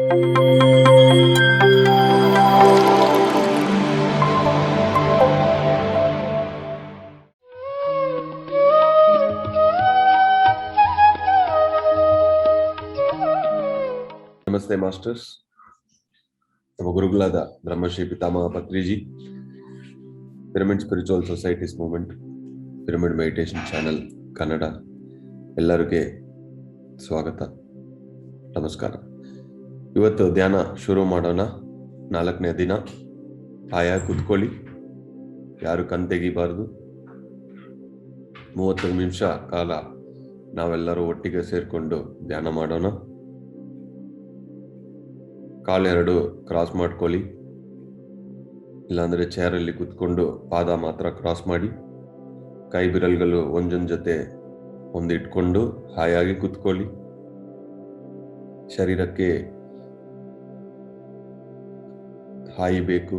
ನಮಸ್ತೆ ಮಾಸ್ಟರ್ಸ್. ನಮ್ಮ ಗುರುಗಳಾದ ಬ್ರಹ್ಮಶ್ರೀ ಪಿತಾಮಹ Patriji, pyramid spiritual societies movement, pyramid meditation channel Kannada ಎಲ್ಲರಿಗೆ ಸ್ವಾಗತ, ನಮಸ್ಕಾರ. ಇವತ್ತು ಧ್ಯಾನ ಶುರು ಮಾಡೋಣ. 4ನೇ ದಿನ. ಹಾಯಾಗಿ ಕೂತ್ಕೊಳ್ಳಿ, ಯಾರು ಕಣ್ ತೆಗಿಬಾರ್ದು. 30 ನಿಮಿಷ ಕಾಲ ನಾವೆಲ್ಲರೂ ಒಟ್ಟಿಗೆ ಸೇರಿಕೊಂಡು ಧ್ಯಾನ ಮಾಡೋಣ. ಕಾಲೆರಡು ಕ್ರಾಸ್ ಮಾಡ್ಕೊಳ್ಳಿ, ಇಲ್ಲಾಂದರೆ ಚೇರಲ್ಲಿ ಕೂತ್ಕೊಂಡು ಪಾದ ಮಾತ್ರ ಕ್ರಾಸ್ ಮಾಡಿ, ಕೈ ಬಿರಲ್ಗಳು ಒಂದೊಂದು ಜೊತೆ ಒಂದಿಟ್ಕೊಂಡು ಹಾಯಾಗಿ ಕೂತ್ಕೊಳ್ಳಿ. ಶರೀರಕ್ಕೆ ಹಾಯಬೇಕು,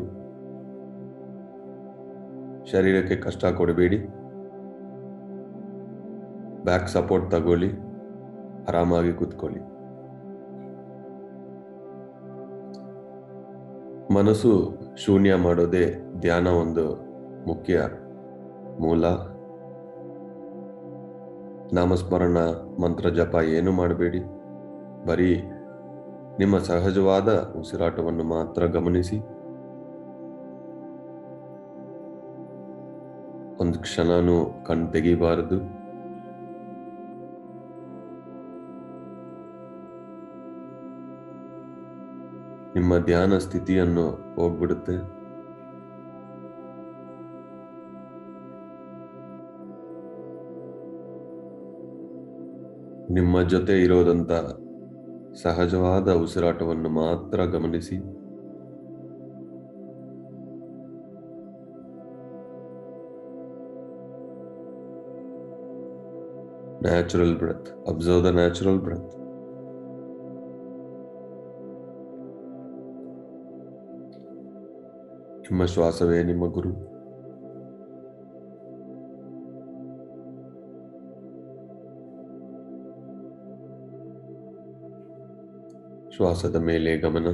ಶರೀರಕ್ಕೆ ಕಷ್ಟ ಕೊಡಬೇಡಿ. ಬ್ಯಾಕ್ ಸಪೋರ್ಟ್ ತಗೊಳ್ಳಿ, ಆರಾಮಾಗಿ ಕೂತ್ಕೊಳ್ಳಿ. ಮನಸ್ಸು ಶೂನ್ಯ ಮಾಡೋದೇ ಧ್ಯಾನ ಒಂದು ಮುಖ್ಯ ಮೂಲ. ನಾಮಸ್ಮರಣ, ಮಂತ್ರ ಜಪ ಏನು ಮಾಡಬೇಡಿ. ಬರೀ ನಿಮ್ಮ ಸಹಜವಾದ ಉಸಿರಾಟವನ್ನು ಮಾತ್ರ ಗಮನಿಸಿ. ಒಂದು ಕ್ಷಣನೂ ಕಣ್ ತೆಗಿಬಾರದು. ನಿಮ್ಮ ಧ್ಯಾನ ಸ್ಥಿತಿಯನ್ನು ಹೋಗ್ಬಿಡುತ್ತೆ. ನಿಮ್ಮ ಜೊತೆ ಇರೋದಂತ ಸಹಜವಾದ ಉಸಿರಾಟವನ್ನು ಮಾತ್ರ ಗಮನಿಸಿ. Natural breath. Observe the natural breath. ನಿಮ್ಮ ಶ್ವಾಸವೇ ನಿಮ್ಮ ಗುರು. ಶ್ವಾಸದ ಮೇಲೆ ಗಮನ.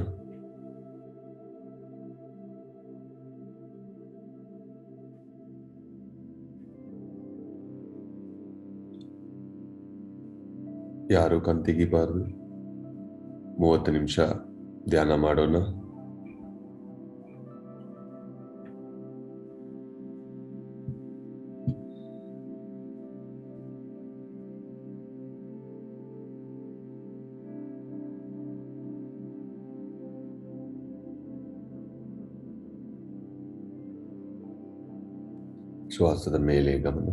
ಯಾರು ಕಣ್ ತೆಗಿಬಾರದು. 30 ನಿಮಿಷ ಧ್ಯಾನ ಮಾಡೋಣ. ಶ್ವಾಸದ ಮೇಲೆ ಗಮನ.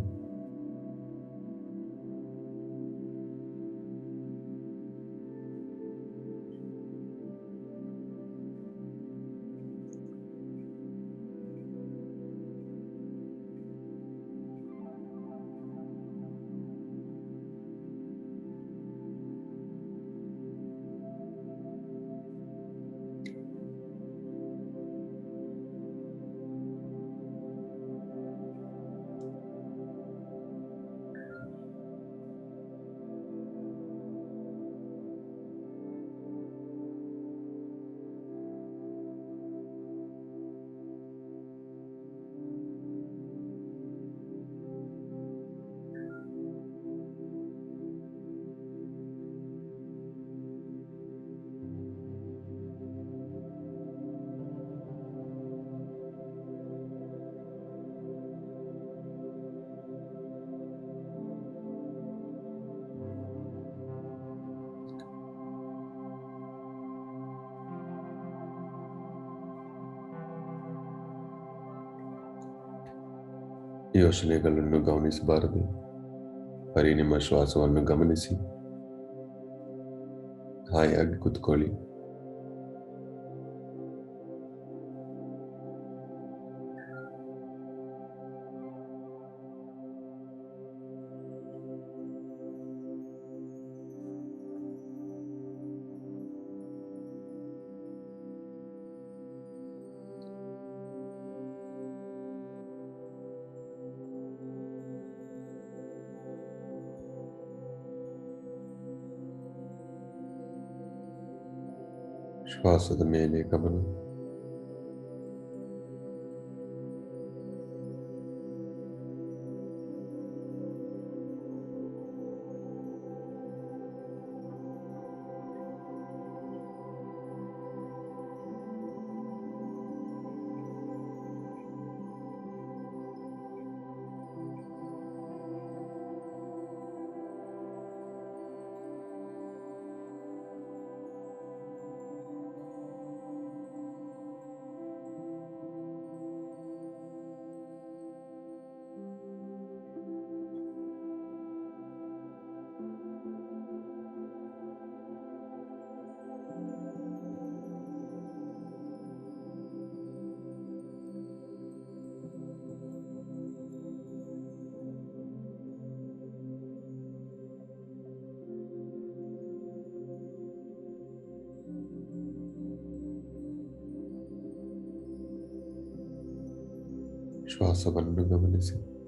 ಯೋಚನೆಗಳನ್ನು ಗಮನಿಸಬಾರದು. ಬರೀ ನಿಮ್ಮ ಶ್ವಾಸವನ್ನು ಗಮನಿಸಿ ಹಾಯಾಗಿ ಕೂತ್ಕೊಳ್ಳಿ. ಶ್ವಾಸದ ಮೇಲೆ ಗಮನ. ಶ್ವಾಸವನ್ನು ಗಮನಿಸಿ.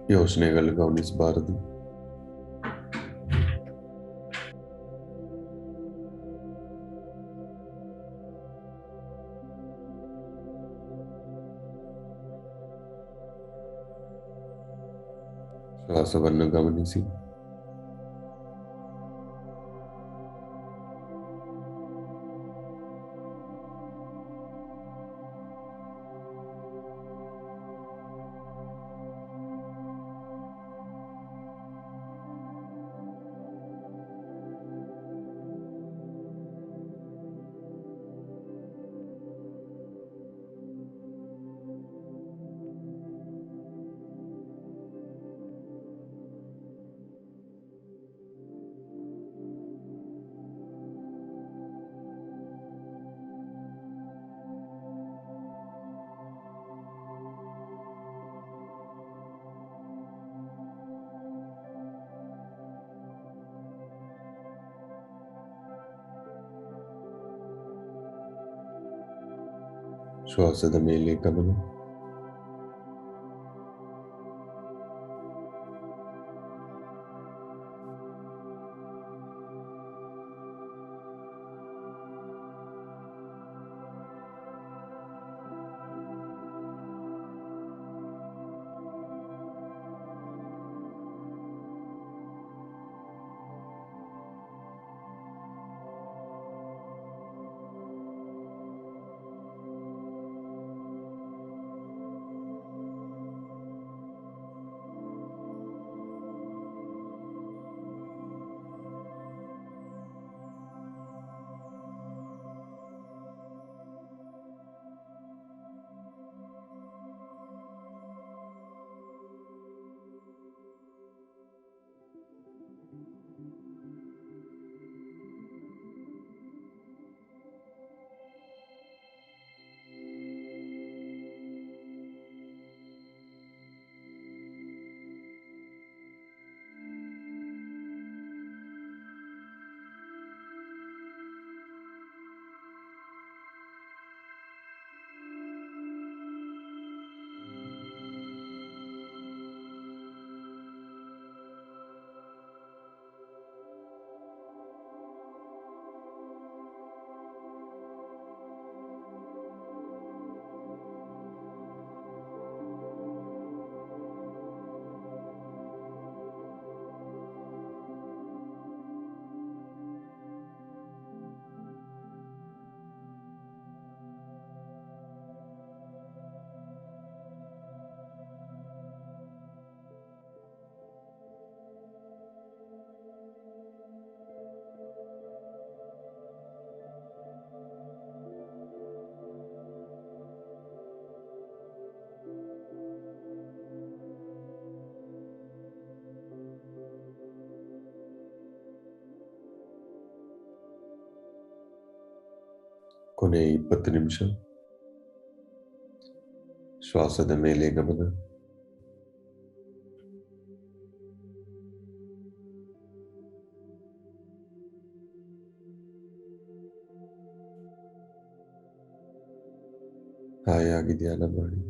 ಯೋಚನೆಗಳು ಗಮನಿಸಬಾರದು. ಶ್ವಾಸವನ್ನು ಗಮನಿಸಿ. ಶ್ವಾಸದ ಮೇಲೆ ಗಮನ. ಕೊನೆ 20 ನಿಮಿಷ ಶ್ವಾಸದ ಮೇಲೆ ಗಮನ. ಹಾಯಾಗಿ ಧ್ಯಾನ ಮಾಡಿ.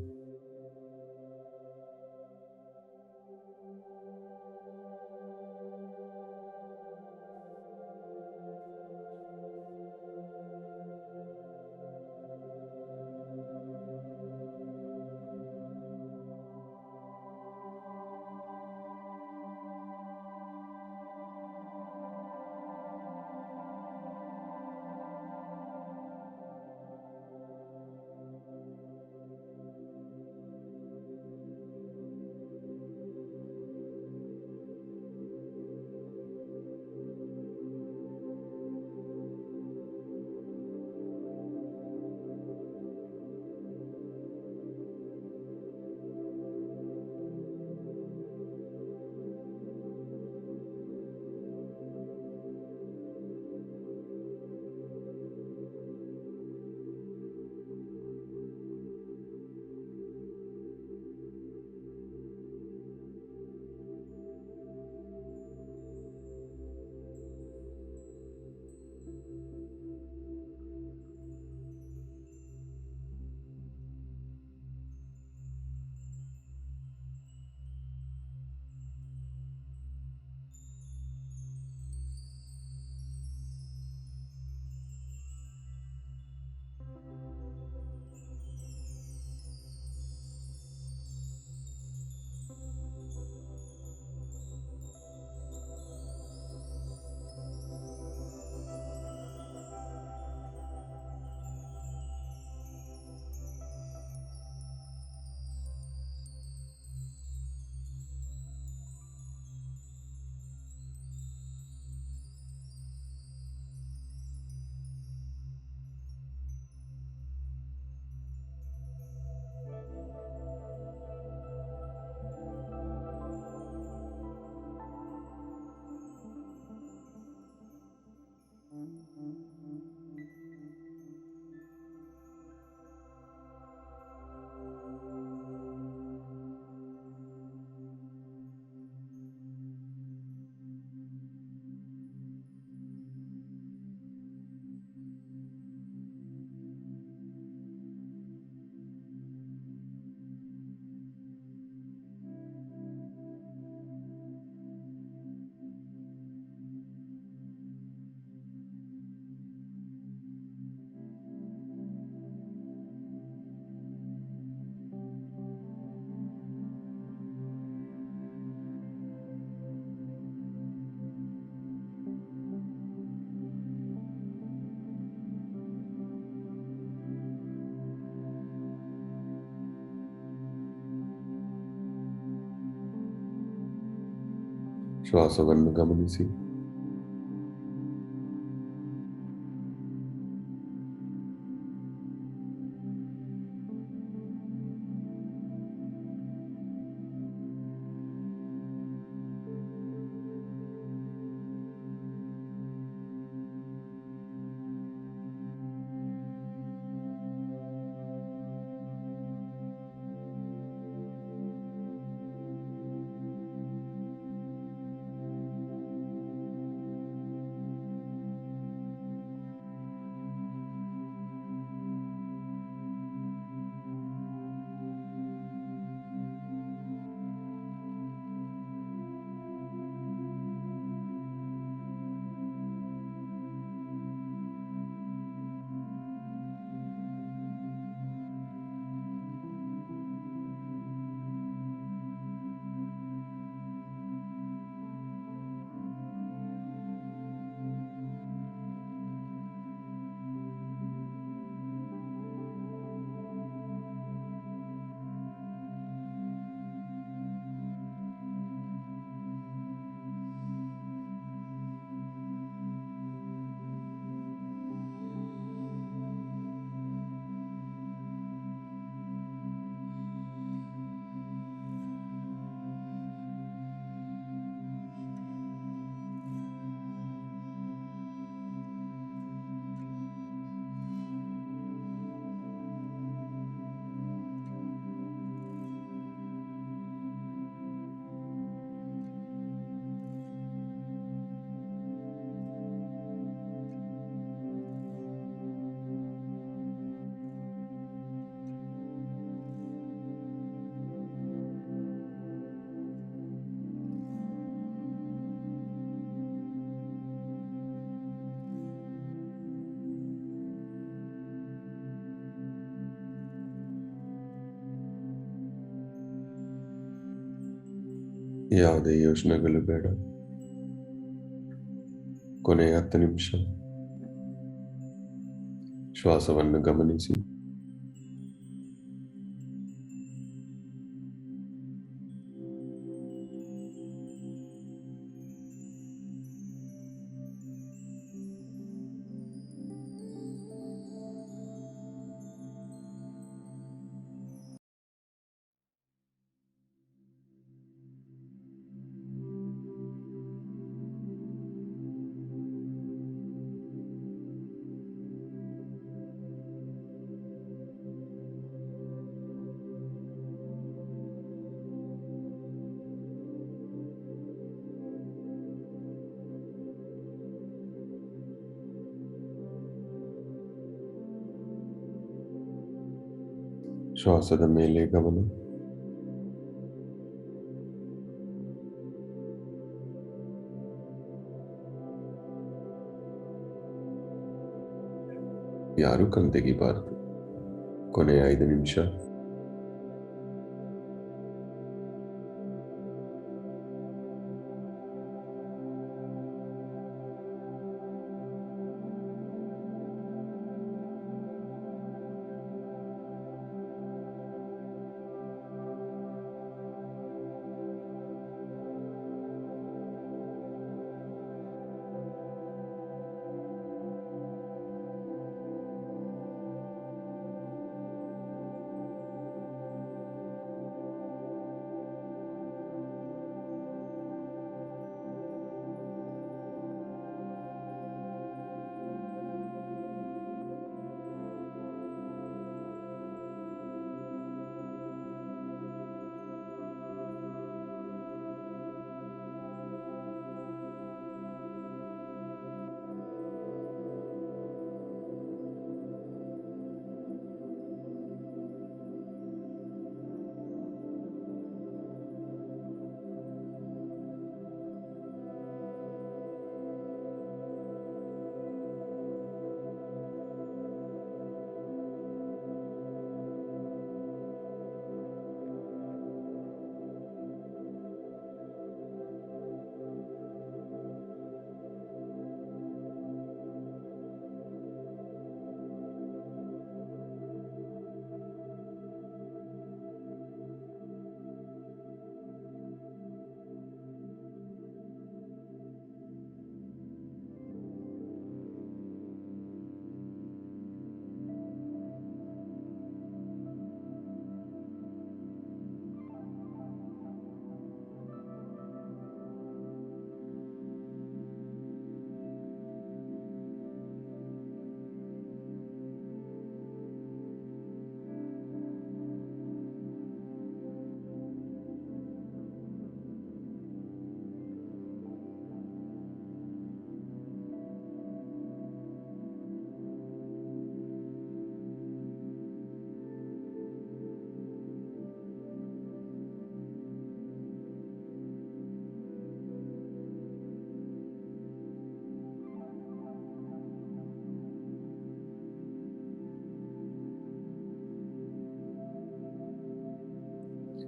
ಶ್ವಾಸವನ್ನು ಗಮನಿಸಿ. ಯಾವುದೇ ಯೋಚನೆಗಳು ಬೇಡ. ಕೊನೆಯ 10 ನಿಮಿಷ ಶ್ವಾಸವನ್ನು ಗಮನಿಸಿ. ಶ್ವಾಸದ ಮೇಲೆ ಗಮನ. ಯಾರು ಕಣ್ ತೆಗಿಬಾರದು. ಕೊನೆಯ 5 ನಿಮಿಷ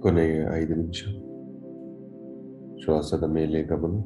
ಕೊನೆಯ 5 ನಿಮಿಷ ಶ್ವಾಸದ ಮೇಲೆ ಗಮನ.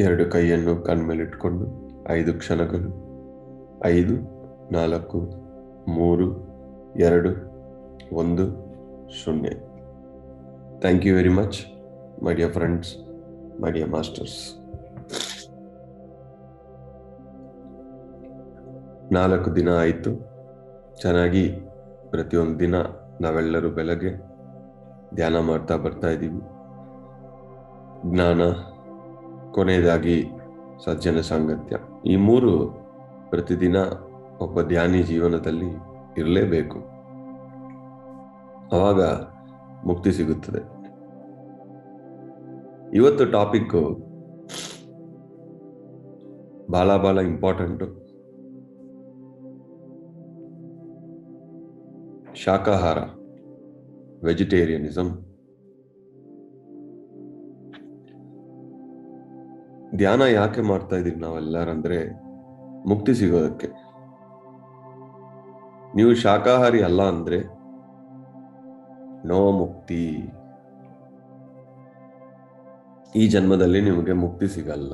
ಎರಡು ಕೈಯನ್ನು ಕಣ್ಮೇಲಿಟ್ಕೊಂಡು 5 ಕ್ಷಣಗಳು 5 4 3 2 1 0. Thank you very much my dear friends, my dear masters. 4 ದಿನ ಆಯಿತು. ಚೆನ್ನಾಗಿ ಪ್ರತಿಯೊಂದು ದಿನ ನಾವೆಲ್ಲರೂ ಬೆಳಗ್ಗೆ ಧ್ಯಾನ ಮಾಡ್ತಾ ಬರ್ತಾ ಇದ್ದೀವಿ. ಜ್ಞಾನ, ಕೊನೆಯದಾಗಿ ಸಜ್ಜನ ಸಾಂಗತ್ಯ, ಈ 3 ಪ್ರತಿದಿನ ಒಬ್ಬ ಧ್ಯಾನಿ ಜೀವನದಲ್ಲಿ ಇರಲೇಬೇಕು. ಆವಾಗ ಮುಕ್ತಿ ಸಿಗುತ್ತದೆ. ಇವತ್ತು ಟಾಪಿಕ್ಕು ಬಹಳ ಇಂಪಾರ್ಟೆಂಟು. ಶಾಕಾಹಾರ, ವೆಜಿಟೇರಿಯನಿಸಮ್. ಧ್ಯಾನ ಯಾಕೆ ಮಾಡ್ತಾ ಇದೀವಿ ನಾವೆಲ್ಲರಂದ್ರೆ ಮುಕ್ತಿ ಸಿಗೋದಕ್ಕೆ. ನೀವು ಶಾಕಾಹಾರಿ ಅಲ್ಲ ಅಂದ್ರೆ ನೋ ಮುಕ್ತಿ. ಈ ಜನ್ಮದಲ್ಲಿ ನಿಮಗೆ ಮುಕ್ತಿ ಸಿಗಲ್ಲ.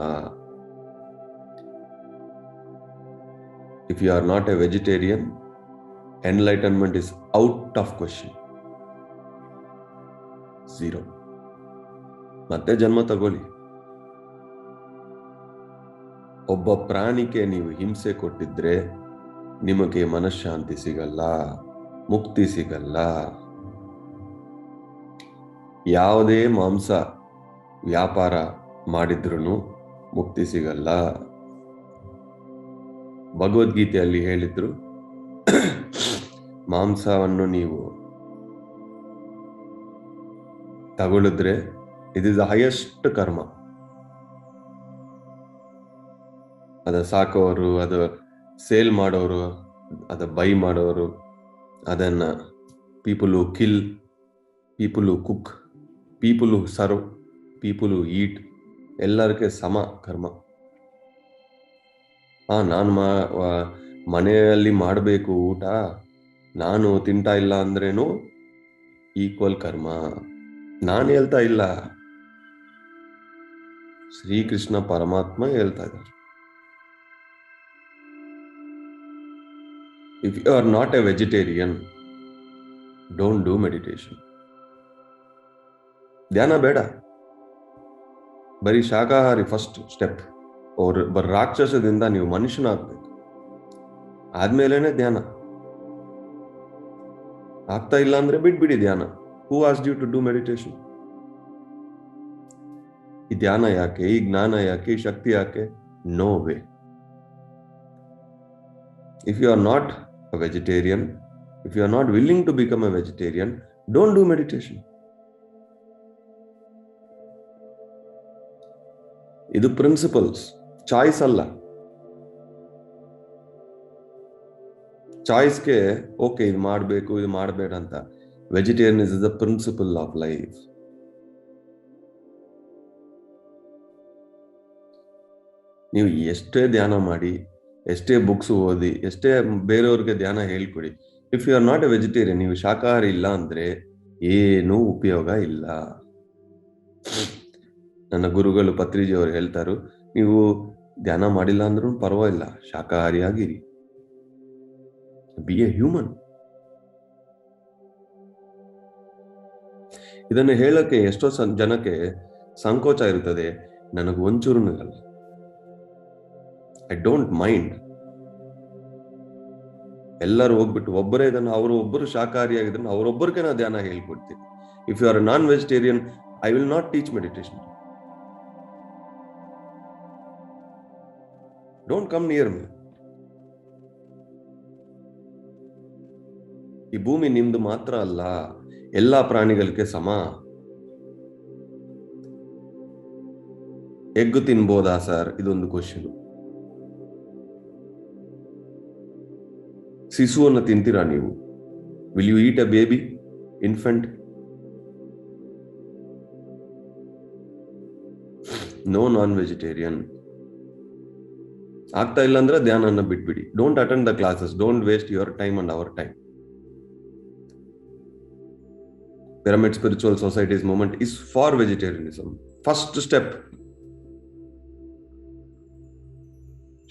If you are not a vegetarian, enlightenment is out of question. 0. ಮತ್ತೆ ಜನ್ಮ ತಗೊಳ್ಳಿ. ಒಬ್ಬ ಪ್ರಾಣಿಗೆ ನೀವು ಹಿಂಸೆ ಕೊಟ್ಟಿದ್ರೆ ನಿಮಗೆ ಮನಃಶಾಂತಿ ಸಿಗಲ್ಲ, ಮುಕ್ತಿ ಸಿಗಲ್ಲ. ಯಾವುದೇ ಮಾಂಸ ವ್ಯಾಪಾರ ಮಾಡಿದ್ರೂ ಮುಕ್ತಿ ಸಿಗಲ್ಲ. ಭಗವದ್ಗೀತೆಯಲ್ಲಿ ಹೇಳಿದ್ರು, ಮಾಂಸವನ್ನು ನೀವು ತಗೊಳಿದ್ರೆ ಇಟ್ ಇಸ್ ದ ಹೈಯೆಸ್ಟ್ ಕರ್ಮ. ಅದ ಸಾಕೋರು, ಅದು ಸೇಲ್ ಮಾಡೋರು, ಅದ ಬೈ ಮಾಡೋರು, ಅದನ್ನ people who kill, people who cook, people who serve, people who eat, ಎಲ್ಲರಿಗೆ ಸಮ ಕರ್ಮ. ನಾನು ಮನೆಯಲ್ಲಿ ಮಾಡಬೇಕು ಊಟ, ನಾನು ತಿಂತಾ ಇಲ್ಲ ಅಂದ್ರೇನು ಈಕ್ವಲ್ ಕರ್ಮ. ನಾನು ಹೇಳ್ತಾ ಇಲ್ಲ, ಶ್ರೀಕೃಷ್ಣ ಪರಮಾತ್ಮ ಹೇಳ್ತಾ ಇದ್ದಾರೆ. If you are not a vegetarian, don't do meditation. ಧ್ಯಾನ ಬೇಡ, ಬರೀ ಶಾಕಾಹಾರಿ ಫಸ್ಟ್ ಸ್ಟೆಪ್. ಬರೀ ರಾಕ್ಷಸದಿಂದ ನೀವು ಮನುಷ್ಯನಾಗಬೇಕು, ಆದ್ಮೇಲೆನೆ ಧ್ಯಾನ. ಆಗ್ತಾ ಇಲ್ಲ ಅಂದ್ರೆ ಬಿಟ್ಬಿಡಿ ಧ್ಯಾನ. Who asked you to do meditation? ಈ ಧ್ಯಾನ ಯಾಕೆ, ಈ ಜ್ಞಾನ ಯಾಕೆ, ಈ ಶಕ್ತಿ ಯಾಕೆ? No way. If you are not a vegetarian, if you are not willing to become a vegetarian, don't do meditation. ಇದು ಪ್ರಿನ್ಸಿಪಲ್ಸ್, ಚಾಯ್ಸ್ ಅಲ್ಲ. ಚಾಯ್ಸ್ಗೆ ಓಕೆ ಇದು ಮಾಡಬೇಕು ಇದು ಮಾಡಬೇಡ ಅಂತ. Vegetarian is the principle of life. ನೀವು ಎಷ್ಟೇ ಧ್ಯಾನ ಮಾಡಿ, ಎಷ್ಟೇ ಬುಕ್ಸ್ ಓದಿ, ಎಷ್ಟೇ ಬೇರೆಯವ್ರಿಗೆ ಧ್ಯಾನ ಹೇಳ್ಕೊಡಿ, if you are not a vegetarian, ನೀವು ಶಾಕಾಹಾರಿ ಇಲ್ಲ ಅಂದ್ರೆ ಏನೂ ಉಪಯೋಗ ಇಲ್ಲ. ನನ್ನ ಗುರುಗಳು ಪತ್ರಿಜಿ ಅವರು ಹೇಳ್ತಾರು, ನೀವು ಧ್ಯಾನ ಮಾಡಿಲ್ಲ ಅಂದ್ರೂ ಪರವಾಗಿಲ್ಲ, ಶಾಕಾಹಾರಿ ಆಗಿರಿ. B A human. ಇದನ್ನು ಹೇಳಕ್ಕೆ ಎಷ್ಟೋ ಜನಕ್ಕೆ ಸಂಕೋಚ ಇರುತ್ತದೆ. ನನಗೆ ಒಂಚೂರು ಆಗಲ್ಲ. I don't mind. ಎಲ್ಲರೂ ಹೋಗ್ಬಿಟ್ಟು ಒಬ್ಬರೇ ಇದನ್ನು, ಒಬ್ಬರು ಶಾಕಾಹಾರಿ ಆಗಿದ್ರೆ ಅವರೊಬ್ಬರಿಗೆ ನಾ ಧ್ಯಾನ ಹೇಳ್ಕೊಡ್ತೀನಿ. If you are non vegetarian, I will not teach meditation. Don't come near me. ಈ ಭೂಮಿ ನಿಮ್ದು ಮಾತ್ರ ಅಲ್ಲ, ಎಲ್ಲಾ ಪ್ರಾಣಿಗಳಿಗೆ ಸಮ. ಎಗ್ಗು ತಿನ್ಬೋದಾ ಸರ್? ಇದೊಂದು ಕ್ವಶನ್. ಶಿಶುವನ್ನು ತಿಂತೀರಾ ನೀವು? Will you eat a baby, infant? No non vegetarian. ಆಗ್ತಾ ಇಲ್ಲ ಅಂದ್ರೆ ಧ್ಯಾನನ ಬಿಟ್ಬಿಡಿ. Don't attend the classes. Don't waste your time and our time. Pyramid Spiritual Society's movement is for vegetarianism. First step.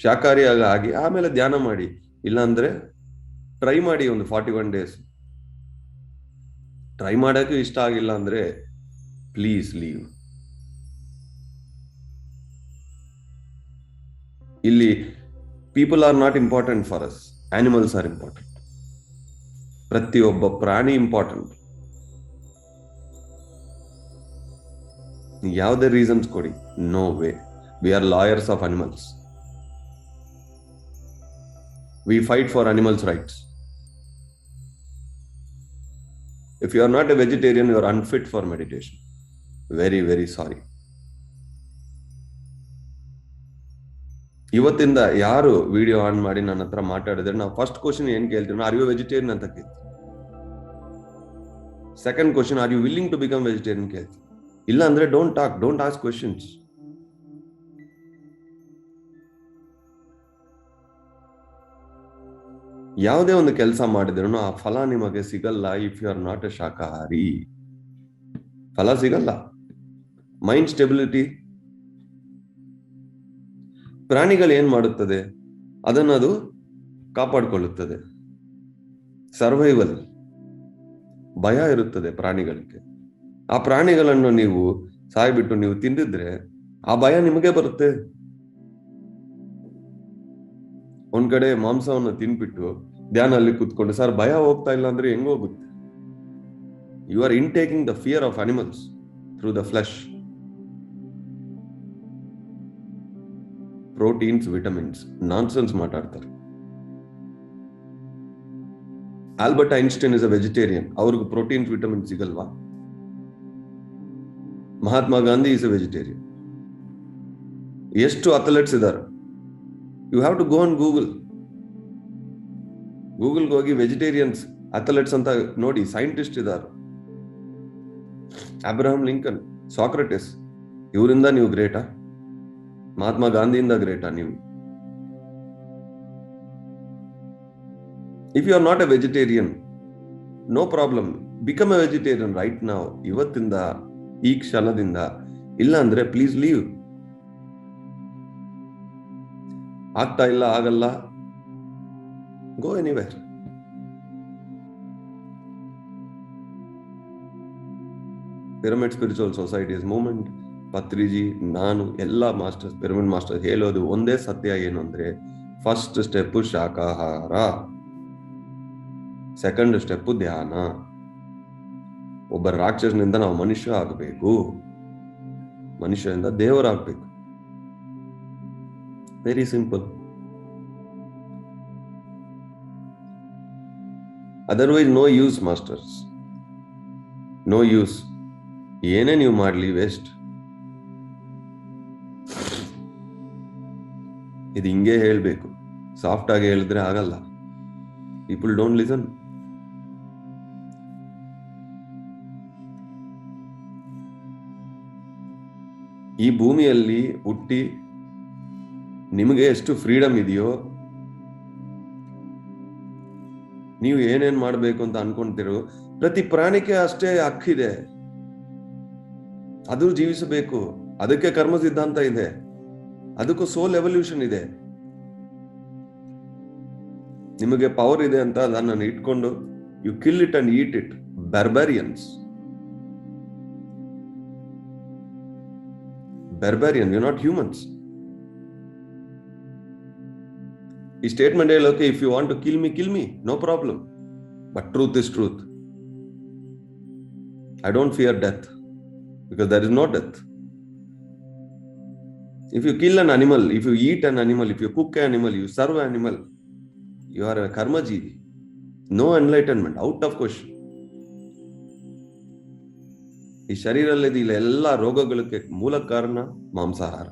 ಶಾಕಾಹಾರಿಯಾಗಿ ಆಗಿ ಆಮೇಲೆ ಧ್ಯಾನ ಮಾಡಿ. ಇಲ್ಲಾಂದ್ರೆ ಟ್ರೈ ಮಾಡಿ ಒಂದು 41 days. ಟ್ರೈ ಮಾಡೋಕ್ಕೂ ಇಷ್ಟ ಆಗಿಲ್ಲ ಅಂದ್ರೆ ಪ್ಲೀಸ್ ಲೀವ್. ಇಲ್ಲಿ people are not important for us, animals are important. ಪ್ರತಿಯೊಬ್ಬ ಪ್ರಾಣಿ ಇಂಪಾರ್ಟೆಂಟ್. ಯಾವುದೇ ರೀಸನ್ಸ್ ಕೊಡಿ, no way. We are lawyers of animals. We fight for animals rights. If you are not a vegetarian, you are unfit for meditation. Very, very sorry. ಇವತ್ತಿಂದ ಯಾರು video on ಮಾಡಿ ನನ್ನ ಹತ್ರ ಮಾತಾಡಿದ್ರೆ ನಾವು ಫಸ್ಟ್ ಕ್ವಶನ್ ಏನ್ ಕೇಳ್ತೀವಿ, ಆರ್ ಯು ವೆಜಿಟೇರಿಯನ್ ಅಂತ ಕೇಳ್ತೀವಿ. Second question, are you willing to become vegetarian ಕೇಳ್ತೀವಿ. ಇಲ್ಲ ಅಂದ್ರೆ ಡೋಂಟ್ ಆಸ್ಕ್ ಕ್ವಶನ್ಸ್. ಯಾವುದೇ ಒಂದು ಕೆಲಸ ಮಾಡಿದ್ರು ಆ ಫಲ ನಿಮಗೆ ಸಿಗಲ್ಲ. If you are not a ಶಾಕಾಹಾರಿ, ಫಲ ಸಿಗಲ್ಲ. ಮೈಂಡ್ ಸ್ಟೆಬಿಲಿಟಿ, ಪ್ರಾಣಿಗಳು ಏನ್ ಮಾಡುತ್ತದೆ ಅದನ್ನದು ಕಾಪಾಡಿಕೊಳ್ಳುತ್ತದೆ. ಸರ್ವೈವಲ್, ಭಯ ಇರುತ್ತದೆ ಪ್ರಾಣಿಗಳಿಗೆ. ಆ ಪ್ರಾಣಿಗಳನ್ನು ನೀವು ಸಾಯ್ಬಿಟ್ಟು ನೀವು ತಿಂದಿದ್ರೆ ಆ ಭಯ ನಿಮಗೆ ಬರುತ್ತೆ. ಒಂದ್ ಕಡೆ ಮಾಂಸವನ್ನು ತಿನ್ಬಿಟ್ಟು ಧ್ಯಾನಲ್ಲಿ ಕೂತ್ಕೊಂಡು ಸರ್ ಭಯ ಹೋಗ್ತಾ ಇಲ್ಲ ಅಂದ್ರೆ ಹೆಂಗ್ ಹೋಗುತ್ತೆ? You are intaking the fear of animals through the flesh. Proteins, vitamins, nonsense ಮಾತಾಡ್ತಾರೆ. Albert Einstein is a vegetarian. ಅವ್ರಿಗೆ ಪ್ರೋಟೀನ್ಸ್, ವಿಟಮಿನ್ಸ್ ಸಿಗಲ್ವಾ? Mahatma Gandhi is a vegetarian. ಎಷ್ಟು ಅಥ್ಲೆಟ್ಸ್ ಇದ್ದಾರೆ? You have to go on Google. ಗೂಗಲ್ಗೆ ಹೋಗಿ ವೆಜಿಟೇರಿಯನ್ಸ್ ಅಥ್ಲೆಟ್ಸ್ ಅಂತ ನೋಡಿ, scientist ಇದ್ದಾರೆ. ಅಬ್ರಹಾಂ ಲಿಂಕನ್, ಸಾಕ್ರೆಟಿಸ್, ಇವರಿಂದ ನೀವು ಗ್ರೇಟಾ? ಮಹಾತ್ಮ ಗಾಂಧಿಯಿಂದ ಗ್ರೇಟಾ ನೀವು? If you are not a vegetarian, no problem, become a vegetarian right now, ಇವತ್ತಿಂದ, ಈ ಕ್ಷಣದಿಂದ. ಇಲ್ಲ ಅಂದ್ರೆ ಪ್ಲೀಸ್ ಲೀವ್. ಆಗ್ತಾ ಇಲ್ಲ, ಆಗಲ್ಲ, go anywhere. Pyramid spiritual societies movement, Patriji, ನಾನು, ಎಲ್ಲ ಮಾಸ್ಟರ್ಸ್, ಪಿರಮಿಡ್ ಮಾಸ್ಟರ್ಸ್ ಹೇಳೋದು ಒಂದೇ ಸತ್ಯ. ಏನು ಅಂದ್ರೆ ಫಸ್ಟ್ ಸ್ಟೆಪ್ ಶಾಕಾಹಾರ, ಸೆಕೆಂಡ್ ಸ್ಟೆಪ್ ಧ್ಯಾನ. ಒಬ್ಬ ರಾಕ್ಷಸನಿಂದ ನಾವು ಮನುಷ್ಯ ಆಗಬೇಕು, ಮನುಷ್ಯರಿಂದ ದೇವರಾಗಬೇಕು. Very simple. Otherwise no use masters, no use. ಏನೇ ನೀವು ಮಾಡ್ಲಿ ವೇಸ್ಟ್. ಇದು ಹಿಂಗೆ ಹೇಳ್ಬೇಕು, ಸಾಫ್ಟ್ ಆಗಿ ಹೇಳಿದ್ರೆ ಆಗಲ್ಲ. People don't listen. ಈ ಭೂಮಿಯಲ್ಲಿ ಹುಟ್ಟಿ ನಿಮಗೆ ಎಷ್ಟು ಫ್ರೀಡಮ್ ಇದೆಯೋ, ನೀವು ಏನೇನ್ ಮಾಡ್ಬೇಕು ಅಂತ ಅನ್ಕೊಂತಿರೋ, ಪ್ರತಿ ಪ್ರಾಣಿಗೆ ಅಷ್ಟೇ ಹಕ್ಕಿದೆ. ಅದು ಜೀವಿಸಬೇಕು. ಅದಕ್ಕೆ ಕರ್ಮ ಸಿದ್ಧಾಂತ ಇದೆ, ಅದಕ್ಕೂ ಸೋಲ್ ಎವಲ್ಯೂಷನ್ ಇದೆ. ನಿಮಗೆ ಪವರ್ ಇದೆ ಅಂತ ಅದನ್ನು ಇಟ್ಕೊಂಡು you kill it and eat it. Barbarians, barbarian, you're not humans. ಈ ಸ್ಟೇಟ್ಮೆಂಟ್ ಹೇಳೋಕೆ, if you want to kill me, no problem. But truth is truth. I don't fear death because there is no death. If you kill an animal, if you eat an animal, if you cook an animal, you serve an animal, you are a karma jeevi. No enlightenment, out of question. ಈ ಶರೀರದಲ್ಲಿ ಎಲ್ಲ ರೋಗಗಳಿಗೆ ಮೂಲ ಕಾರಣ ಮಾಂಸಾಹಾರ.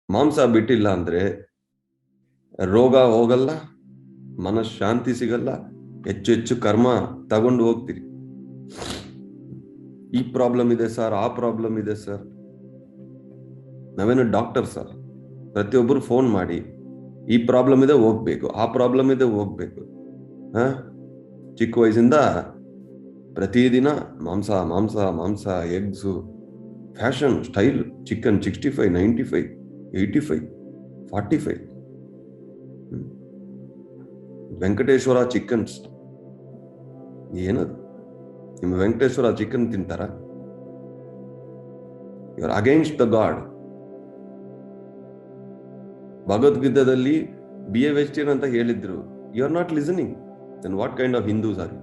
ಮಾಂಸ ಬಿಟ್ಟಿಲ್ಲ ಅಂದ್ರೆ ರೋಗ ಹೋಗಲ್ಲ, ಮನಃಶಾಂತಿ ಸಿಗಲ್ಲ, ಹೆಚ್ಚು ಹೆಚ್ಚು ಕರ್ಮ ತಗೊಂಡು ಹೋಗ್ತೀರಿ. ಈ ಪ್ರಾಬ್ಲಮ್ ಇದೆ ಸರ್, ಆ ಪ್ರಾಬ್ಲಮ್ ಇದೆ ಸರ್. ನಾವೇನು ಡಾಕ್ಟರ್ ಸರ್? ಪ್ರತಿಯೊಬ್ಬರು ಫೋನ್ ಮಾಡಿ ಈ ಪ್ರಾಬ್ಲಮ್ ಇದೆ ಹೋಗ್ಬೇಕು, ಆ ಪ್ರಾಬ್ಲಮ್ ಇದೆ ಹೋಗ್ಬೇಕು. ಚಿಕ್ಕ ವಯಸ್ಸಿಂದ ಪ್ರತಿದಿನ ಮಾಂಸ ಮಾಂಸ ಮಾಂಸ, eggs, fashion, style, chicken 65, 95, 85, 45. Venkateshwara chickens ಏನದು? ನಿಮ್ಮ ವೆಂಕಟೇಶ್ವರ ಚಿಕನ್ ತಿಂತಾರ? You are against the god. ಭಗವದ್ಗೀತಾದಲ್ಲಿ ಬಿ ಎ ವೆಜಿಟೇರಿಯನ್ ಅಂತ ಹೇಳಿದ್ರು. You are not listening. Then what kind of Hindus are you?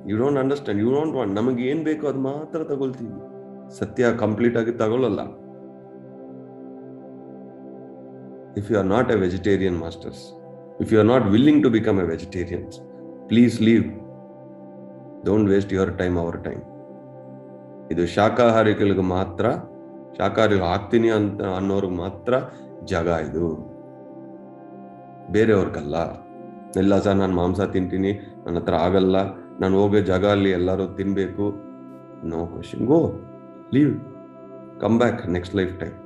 You don't understand. You don't want. ನಮಗೆ ಏನ್ ಬೇಕೋ ಅದು ಮಾತ್ರ ತಗೊಳ್ತೀವಿ. ಸತ್ಯ ಕಂಪ್ಲೀಟ್ ಆಗಿ ತಗೊಳ್ಳಲ್ಲ. If you are not a vegetarian, masters, if you are not willing to become a vegetarian, please leave. Don't waste your time, our time. ಇದು ಶಾಕಾಹಾರಿಗಳಿಗೆ ಮಾತ್ರ, ಶಾಕಾಹಾರಿಗಳು ಆಗ್ತೀನಿ ಅಂತ ಅನ್ನೋರ್ಗೆ ಮಾತ್ರ ಜಾಗ ಇದು, ಬೇರೆಯವ್ರಿಗಲ್ಲ. ಇಲ್ಲ ಸರ್, ನಾನು ಮಾಂಸ ತಿಂತೀನಿ, ನನ್ನ ಹತ್ರ ಆಗಲ್ಲ, ನಾನು ಹೋಗೋ ಜಾಗ ಅಲ್ಲಿ ಎಲ್ಲರೂ ತಿನ್ಬೇಕು. No question. Go, leave, come back next lifetime.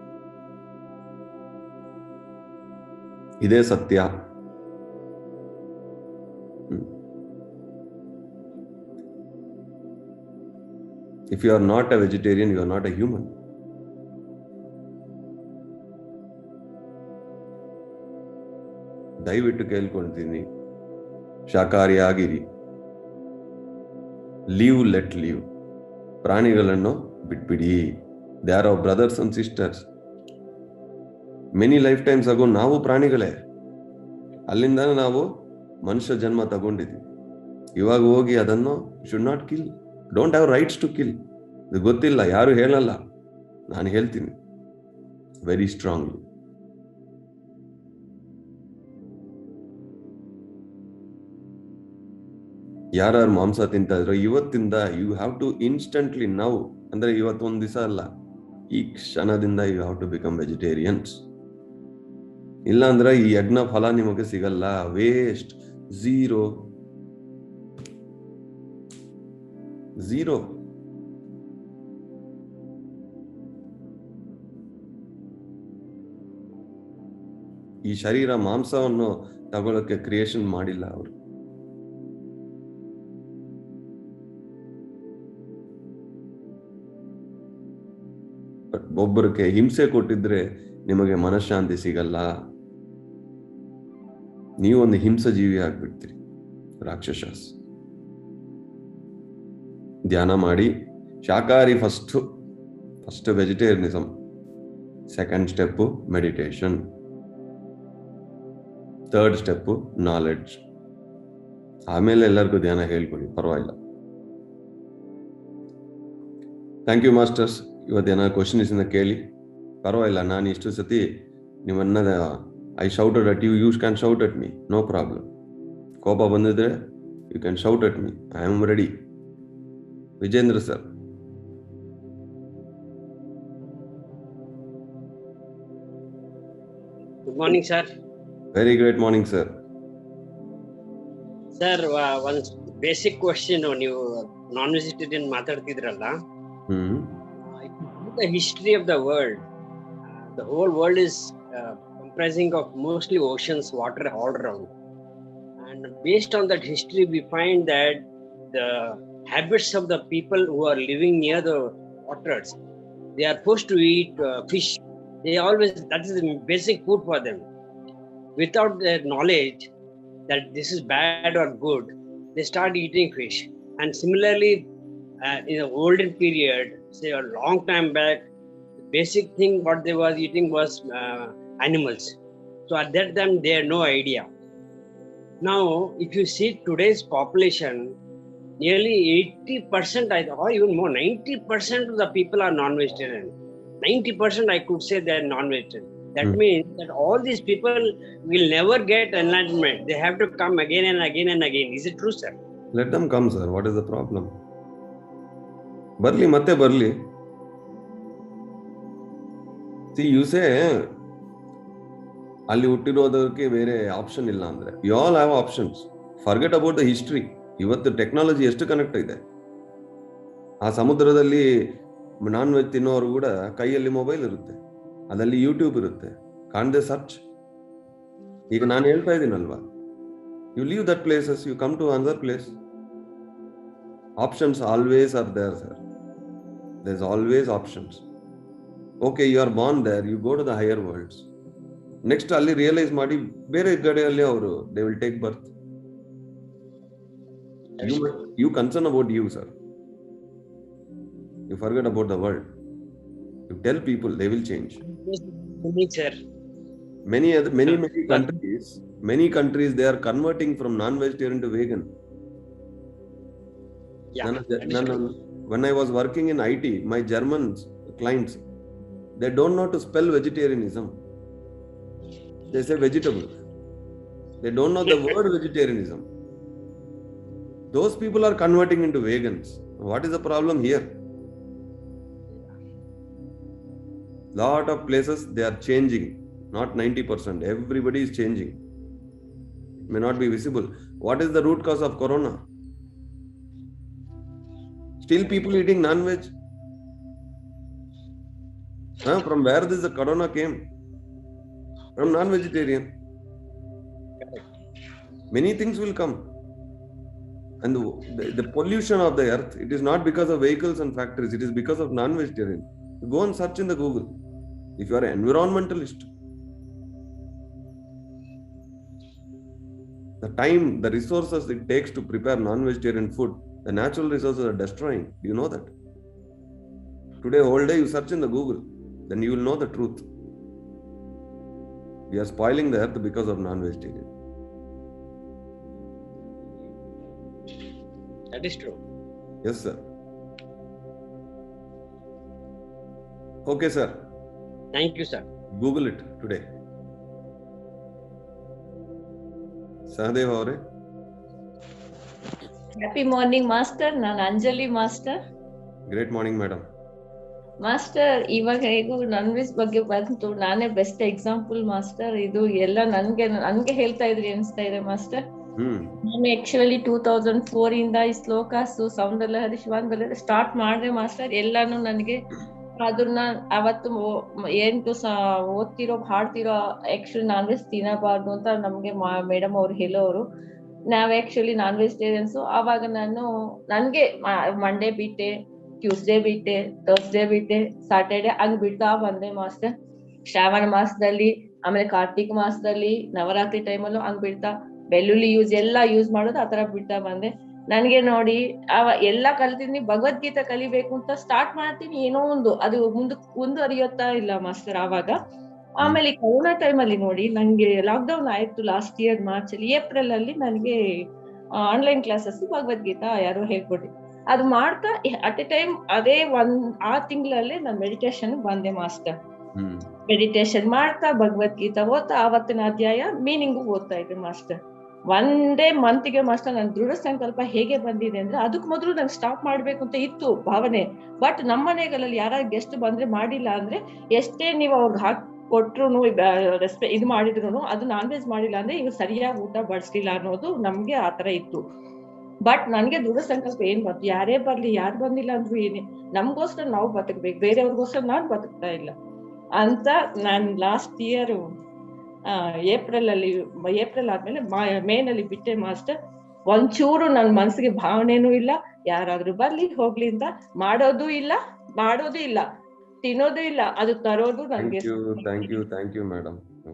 ಇದೇ ಸತ್ಯ. If you are not a vegetarian, you are not a human. ದಯವಿಟ್ಟು ಕೇಳ್ಕೊಳ್ತೀನಿ, ಶಾಕಾಹಾರಿ ಆಗಿರಿ. Leave, let leave. ಪ್ರಾಣಿಗಳನ್ನು ಬಿಟ್ಬಿಡಿ. They are hour brothers and sisters. Many life times ಆಗೋ ನಾವು ಪ್ರಾಣಿಗಳೇ. ಅಲ್ಲಿಂದ ನಾವು ಮನುಷ್ಯ ಜನ್ಮ ತಗೊಂಡಿದ್ವಿ. ಇವಾಗ ಹೋಗಿ ಅದನ್ನು should not kill. Don't have rights to kill. ಇದು ಗೊತ್ತಿಲ್ಲ, ಯಾರು ಹೇಳಲ್ಲ, ನಾನು ಹೇಳ್ತೀನಿ ವೆರಿ ಸ್ಟ್ರಾಂಗ್ಲಿ. ಯಾರು ಮಾಂಸ ತಿಂತಾ ಇದ್ರು ಇವತ್ತಿಂದ you have to instantly now, ಅಂದ್ರೆ ಇವತ್ತೊಂದು ದಿವಸ ಅಲ್ಲ, ಈ ಕ್ಷಣದಿಂದ you have to become vegetarians. ಇಲ್ಲ ಅಂದ್ರೆ ಈ ಯಜ್ಞ ಫಲ ನಿಮಗೆ ಸಿಗಲ್ಲ. ವೇಸ್ಟ್. ಝೀರೋ. ಈ ಶರೀರ ಮಾಂಸವನ್ನು ತಗೊಳ್ಳೋಕೆ ಕ್ರಿಯೇಷನ್ ಮಾಡಿಲ್ಲ ಅವರು. ಬಟ್ ಒಬ್ಬರಿಗೆ ಹಿಂಸೆ ಕೊಟ್ಟಿದ್ರೆ ನಿಮಗೆ ಮನಃಶಾಂತಿ ಸಿಗಲ್ಲ. ನೀವೊಂದು ಹಿಂಸಜೀವಿ ಆಗ್ಬಿಡ್ತೀರಿ, ರಾಕ್ಷಸಾಸ್. ಧ್ಯಾನ ಮಾಡಿ. ಶಾಕಾಹಾರಿ first vegetarianism, second step meditation, third step knowledge. ಆಮೇಲೆ ಎಲ್ಲರಿಗೂ ಧ್ಯಾನ ಹೇಳ್ಕೊಡಿ, ಪರವಾಗಿಲ್ಲ. Thank you masters. ಇವತ್ತೇನಾದ್ರು ಕ್ವಶನ್ಸ್ ಇಂದ ಕೇಳಿ, ಪರವಾಗಿಲ್ಲ. ನಾನು ಇಷ್ಟು ಸತಿ ನಿಮ್ಮನ್ನ I shouted at you, you can shout at me, no problem. ಕೋಪ ಬಂದಿದ್ರೆ you can shout at me, I am ready. Vijendra sir. Good morning sir. Very great morning sir. Sir, ಒಂದು ಬೇಸಿಕ್ ಕ್ವಶನ್. ನೀವು ನಾನ್ ವೆಜಿಟೇರಿಯನ್ ಮಾತಾಡ್ತಿದ್ರಲ್ಲ, the history of the world, the whole world is comprising of mostly oceans, water all around, and based on that history we find that the habits of the people who are living near the waters, they are forced to eat fish. They always, that is the basic food for them. Without their knowledge that this is bad or good, they start eating fish. And similarly, in the olden period, say a long time back, the basic thing what they was eating was animals. So at that time they had no idea. Now if you see today's population, nearly 80% or even more, 90% of the people are non-vegetarian. 90% I could say they are non-vegetarian. That means that all these people will never get enlightenment. They have to come again and again and again. Is it true, sir? Let them come, sir. What is the problem? ಬರ್ಲಿ, ಮತ್ತೆ ಬರ್ಲಿ. C you say ಅಲ್ಲಿ ಹುಟ್ಟಿರೋದಕ್ಕೆ ಬೇರೆ option ಇಲ್ಲ ಅಂದ್ರೆ, you all have options. Forget about the history. ಇವತ್ತು technology ಎಷ್ಟು connect ಇದೆ. ಆ ಸಮುದ್ರದಲ್ಲಿ ನಾನ್ ವೆಜ್ ತಿನ್ನೋರು ಕೂಡ ಕೈಯಲ್ಲಿ ಮೊಬೈಲ್ ಇರುತ್ತೆ, ಅದರಲ್ಲಿ ಯೂಟ್ಯೂಬ್ ಇರುತ್ತೆ, ಕಾಣದೆ ಸರ್ಚ್. ಈಗ ನಾನು ಹೇಳ್ತಾ ಇದ್ದೀನಲ್ವಾ, you leave that places, you come to another place. Options always are there, sir. There's always options. Okay, you are born there, you go to the higher worlds. Next ಅಲ್ಲಿ realise ಮಾಡಿ ಬೇರೆ ಕಡೆಯಲ್ಲಿ ಅವರು they will take birth. You concern about you, sir. You forget about the world. You tell people, they will change. Sir. Many countries they are converting from non-vegetarian to vegan. When I was working in IT, my German clients, they don't know to spell vegetarianism. They say vegetable. They don't know the word vegetarianism. Those people are converting into vegans. What is the problem here? Lot of places they are changing. Not 90%. Everybody is changing. It may not be visible. What is the root cause of corona? Still people eating non-veg. From where this the corona came? From non-vegetarian. Many things will come. And the pollution of the earth, it is not because of vehicles and factories, it is because of non-vegetarian. Go and search in the Google. If you are an environmentalist, the time, the resources it takes to prepare non-vegetarian food, the natural resources are destroying. Do you know that? Today, whole day you search in the Google, then you will know the truth. We are spoiling the earth because of non-vegetarian. That is true. Yes, sir. Okay, sir. Thank you, sir. Google it today. Sahadev avare. Happy morning, master. ನಾನು Anjali master. Great morning, madam. Master, ಇವಾಗ ಹೇಗೂ non veg ಬಗ್ಗೆ ಬಂತು, ನಾನೇ best example master. ಇದು ಎಲ್ಲ ನನ್ಗೆ ಹೇಳ್ತಾ ಇದ್ರಿ ಅನ್ಸ್ತಾ ಇದೆ ಮಾಸ್ಟರ್. ನಾನು ಆಕ್ಚುಲಿ 2004 ಇಂದ ಈ ಶ್ಲೋಕಾಸ್ ಸೌಂದರ್ಯಲಹರಿ ಶಿವಾನಂದಲಹರಿ ಸ್ಟಾರ್ಟ್ ಮಾಡಿದೆ ಮಾಸ್ಟರ್. ಎಲ್ಲಾನು ನನಗೆ ಅದನ್ನ ಅವತ್ತು ಓದ್ತಿರೋ ಹಾಡ್ತಿರೋ ಆಕ್ಚುಲಿ ನಾನ್ ವೆಜ್ ತಿನ್ನಬಾರ್ದು ಅಂತ ನಮ್ಗೆ ಮೇಡಮ್ ಅವ್ರು ಹೇಳೋರು. ನಾವ್ ಆಕ್ಚುಲಿ ನಾನ್ ವೆಜಿಟೇರಿಯನ್ಸ್. ಆವಾಗ ನನ್ಗೆ ಮಂಡೇ ಬಿಟ್ಟೆ, ಟ್ಯೂಸ್ಡೇ ಬಿಟ್ಟೆ, ಥರ್ಸ್ಡೇ ಬಿಟ್ಟೆ, ಸಾಟರ್ಡೆ ಹಂಗ್ ಬಿಡ್ತಾ ಬಂದೆ ಮಾಸ್ಟರ್. ಶ್ರಾವಣ ಮಾಸದಲ್ಲಿ, ಆಮೇಲೆ ಕಾರ್ತಿಕ್ ಮಾಸದಲ್ಲಿ, ನವರಾತ್ರಿ ಟೈಮಲ್ಲೂ ಹಂಗ್ ಬಿಡ್ತಾ, ಬೆಳ್ಳುಳ್ಳಿ ಎಲ್ಲ ಯೂಸ್ ಮಾಡೋದು ಆತರ ಬಿಡ್ತಾ ಬಂದೆ. ನನ್ಗೆ ನೋಡಿ ಎಲ್ಲ ಕಲ್ತಿದ್ದೀನಿ, ಭಗವದ್ಗೀತೆ ಕಲಿಬೇಕು ಅಂತ ಸ್ಟಾರ್ಟ್ ಮಾಡ್ತೀನಿ, ಏನೋ ಒಂದು ಅದು ಮುಂದುವರಿಯುತ್ತಾ ಇಲ್ಲ ಮಾಸ್ಟರ್ ಆವಾಗ. ಆಮೇಲೆ ಕೊರೋನಾ ಟೈಮಲ್ಲಿ ನೋಡಿ ನಂಗೆ ಲಾಕ್ಡೌನ್ ಆಯ್ತು ಲಾಸ್ಟ್ ಇಯರ್ ಮಾರ್ಚ್ ಅಲ್ಲಿ. ಏಪ್ರಿಲ್ ಅಲ್ಲಿ ನನಗೆ ಆನ್ಲೈನ್ ಕ್ಲಾಸಸ್ ಭಗವದ್ಗೀತಾ ಯಾರೋ ಹೇಳ್ಕೊಡಿ, ಅದು ಮಾಡ್ತಾ ಅಟ್ ಎ ಟೈಮ್ ಅದೇ ಆ ತಿಂಗಳಲ್ಲಿ ನಾನು ಮೆಡಿಟೇಷನ್ ಬಂದೆ ಮಾಸ್ಟರ್. ಮೆಡಿಟೇಷನ್ ಮಾಡ್ತಾ ಭಗವದ್ಗೀತಾ ಓದ್ತಾ ಆವತ್ತಿನ ಅಧ್ಯಾಯ ಮೀನಿಂಗು ಓದ್ತಾ ಇದ್ದೆ ಮಾಸ್ಟರ್. ಒನ್ ಡೇ ಮಂತ್ಗೆ ಮಾಸ್ಟರ್ ನನ್ನ ದೃಢ ಸಂಕಲ್ಪ ಹೇಗೆ ಬಂದಿದೆ ಅಂದ್ರೆ, ಅದಕ್ ಮೊದಲು ನಂಗೆ ಸ್ಟಾಪ್ ಮಾಡ್ಬೇಕು ಅಂತ ಇತ್ತು ಭಾವನೆ. ಬಟ್ ನಮ್ಮ ಮನೆಗಳಲ್ಲಿ ಯಾರು ಗೆಸ್ಟ್ ಬಂದ್ರೆ ಮಾಡಿಲ್ಲ ಅಂದ್ರೆ, ಎಷ್ಟೇ ನೀವು ಅವ್ರಿಗೆ ಹಾಕಿ ಕೊಟ್ರು ಇದು ಮಾಡಿದ್ರು ಅದು ನಾನ್ ವೆಜ್ ಮಾಡಿಲ್ಲ ಅಂದ್ರೆ ಇವ್ ಸರಿಯಾಗಿ ಊಟ ಬಡಿಸ್ಲಿಲ್ಲ ಅನ್ನೋದು ನಮ್ಗೆ ಆತರ ಇತ್ತು. ಬಟ್ ನನ್ಗೆ ದೃಢ ಸಂಕಲ್ಪ ಏನ್ ಬಂತು, ಯಾರೇ ಬರ್ಲಿ ಯಾರು ಬಂದಿಲ್ಲ ಅಂದ್ರು ಏನೇ, ನಮ್ಗೋಸ್ಕರ ನಾವು ಬದುಕ್ಬೇಕು, ಬೇರೆಯವ್ರಿಗೋಸ್ಕರ ನಾನ್ ಬದುಕ್ತಾ ಇಲ್ಲ ಅಂತ ನಾನ್ ಲಾಸ್ಟ್ ಇಯರ್ ಏಪ್ರಿಲ್ ಆದ್ಮೇಲೆ ಮೇನಲ್ಲಿ ಬಿಟ್ಟೆ ಮಾಸ್ಟರ್. ಒಂಚೂರು ನನ್ ಮನ್ಸಿಗೆ ಭಾವನೆನೂ ಇಲ್ಲ, ಯಾರಾದ್ರೂ ಬರ್ಲಿ ಹೋಗ್ಲಿ ಅಂತ ಮಾಡೋದು ಇಲ್ಲ, ತಿನ್ನೋದು ಇಲ್ಲ, ಅದು ತರೋದು ನನ್ಗೆ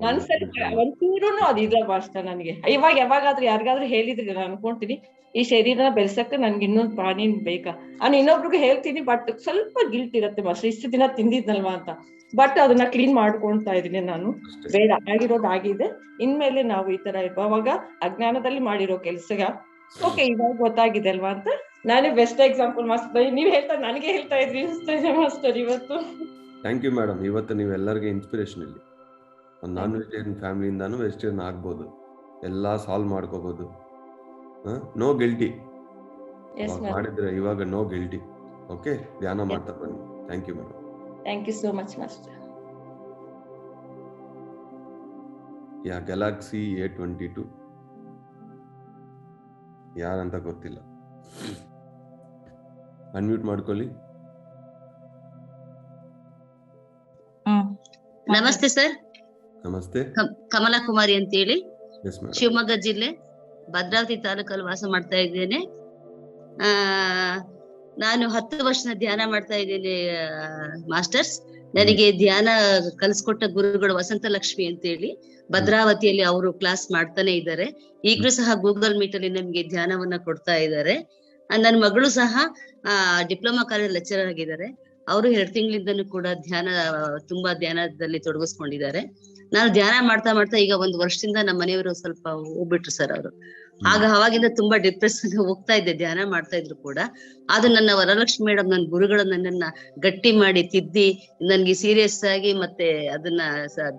ಮನ್ಸಲ್ಲಿ ಒಂಚೂರುನು ಅದು ಇಲ್ಲ ಮಾಸ್ಟರ್. ನನ್ಗೆ ಇವಾಗ ಯಾವಾಗಾದ್ರೂ ಯಾರಿಗಾದ್ರೂ ಹೇಳಿದ್ರೆ ನಾನು ಅನ್ಕೊಂತೀನಿ, ಈ ಶರೀರನ ಬೆಳೆಸಕ್ಕೆ ನನ್ಗೆ ಇನ್ನೊಂದು ಪ್ರಾಣಿ ಬೇಕಾ ನಾನು ಇನ್ನೊಬ್ರಿಗೆ ಹೇಳ್ತೀನಿ. ಬಟ್ ಸ್ವಲ್ಪ ಗಿಲ್ಟ್ ಇರತ್ತೆ ಮಾಸ್ಟರ್, ಇಷ್ಟು ದಿನ ತಿಂದಿದ್ನಲ್ವಾ ಅಂತ. ಬಟ್ ಅದನ್ನ ಕ್ಲೀನ್ ಮಾಡ್ಕೊಳ್ತಾ ಇದೀನಿ ನಾನು. ಬೇಡ, ಆಗಿರೋದಾಗಿದೆ, ಇನ್ಮೇಲೆ ನಾವು ಈ ತರ ಅವಾಗ ಅಜ್ಞಾನದಲ್ಲಿ ಮಾಡಿರೋ ಕೆಲ್ಸಗ ಓಕೆ ಇವಾಗ ಗೊತ್ತಾಗಿದೆ ಅಲ್ವಾ ಅಂತ ನಾನೇ ಬೆಸ್ಟ್ ಎಕ್ಸಾಂಪಲ್ ಮಾಸ್ಟರ್. ನೀವ್ ನನಗೆ ಹೇಳ್ತಾ ಇದ್ರಿ ಮಾಸ್ಟರ್ ಇವತ್ತು. Thank you madam. ಇವತ್ತು ನೀವು ಎಲ್ಲರಿಗೆ ಇನ್ಸ್ಪಿರೇಷನ್. ಇಲ್ಲಿ ಒಂದು ನಾನ್ ವೆಜಿಟೇರಿಯನ್ ಫ್ಯಾಮಿಲಿಯಿಂದಾನು ವೆಜಿಟೇರಿಯನ್ ಆಗ್ಬೋದು, ಎಲ್ಲ ಸಾಲ್ವ್ ಮಾಡ್ಕೋಬಹುದು. ನೋ ಗಿಲ್ಟಿ ಮಾಡಿದ್ರೆ ಇವಾಗ ನೋ ಗಿಲ್ಟಿ. ಓಕೆ, ಧ್ಯಾನ ಮಾಡ್ತಾ ಬನ್ನಿ. Thank you madam. Thank you so much master. ಯಾ ಗ್ಯಾಲಕ್ಸಿ A22 ಯಾರಂತ ಗೊತ್ತಿಲ್ಲ, ಅನ್ಮ್ಯೂಟ್ ಮಾಡ್ಕೊಳ್ಳಿ. ನಮಸ್ತೆ ಸರ್. ನಮಸ್ತೆ. ಕಮಲಾ ಕುಮಾರಿ ಅಂತ ಹೇಳಿ, ಶಿವಮೊಗ್ಗ ಜಿಲ್ಲೆ ಭದ್ರಾವತಿ ತಾಲೂಕಲ್ಲಿ ವಾಸ ಮಾಡ್ತಾ ಇದ್ದೇನೆ. ಆ ನಾನು 10 ವರ್ಷದ ಧ್ಯಾನ ಮಾಡ್ತಾ ಇದ್ದೀನಿ ಮಾಸ್ಟರ್ಸ್. ನನಗೆ ಧ್ಯಾನ ಕಲಿಸ್ಕೊಟ್ಟ ಗುರುಗಳು ವಸಂತ ಲಕ್ಷ್ಮಿ ಅಂತ ಹೇಳಿ ಭದ್ರಾವತಿಯಲ್ಲಿ ಅವರು ಕ್ಲಾಸ್ ಮಾಡ್ತಾನೆ ಇದ್ದಾರೆ. ಈಗಲೂ ಸಹ ಗೂಗಲ್ ಮೀಟ್ ಅಲ್ಲಿ ನಮ್ಗೆ ಧ್ಯಾನವನ್ನ ಕೊಡ್ತಾ ಇದ್ದಾರೆ. ನನ್ನ ಮಗಳು ಸಹ ಡಿಪ್ಲೊಮಾ ಕಾಲೇಜ್ ಲೆಕ್ಚರರ್ ಆಗಿದ್ದಾರೆ. ಅವರು 2 ತಿಂಗಳಿಂದನೂ ಕೂಡ ತುಂಬಾ ಧ್ಯಾನದಲ್ಲಿ ತೊಡಗಿಸ್ಕೊಂಡಿದ್ದಾರೆ. ನಾನು ಧ್ಯಾನ ಮಾಡ್ತಾ ಮಾಡ್ತಾ ಈಗ 1 ವರ್ಷದಿಂದ ನಮ್ಮ ಮನೆಯವರು ಸ್ವಲ್ಪ ಹೋಗ್ಬಿಟ್ರು ಸರ್ ಅವರು. ಅವಾಗಿಂದ ತುಂಬಾ ಡಿಪ್ರೆಷನ್ ಹೋಗ್ತಾ ಇದ್ದೆ, ಧ್ಯಾನ ಮಾಡ್ತಾ ಇದ್ರು ಕೂಡ. ಅದು ನನ್ನ ವರಲಕ್ಷ್ಮಿ ಮೇಡಮ್, ನನ್ನ ಗುರುಗಳು ನನ್ನನ್ನ ಗಟ್ಟಿ ಮಾಡಿ ತಿದ್ದಿ ನನ್ಗೆ ಸೀರಿಯಸ್ ಆಗಿ ಮತ್ತೆ ಅದನ್ನ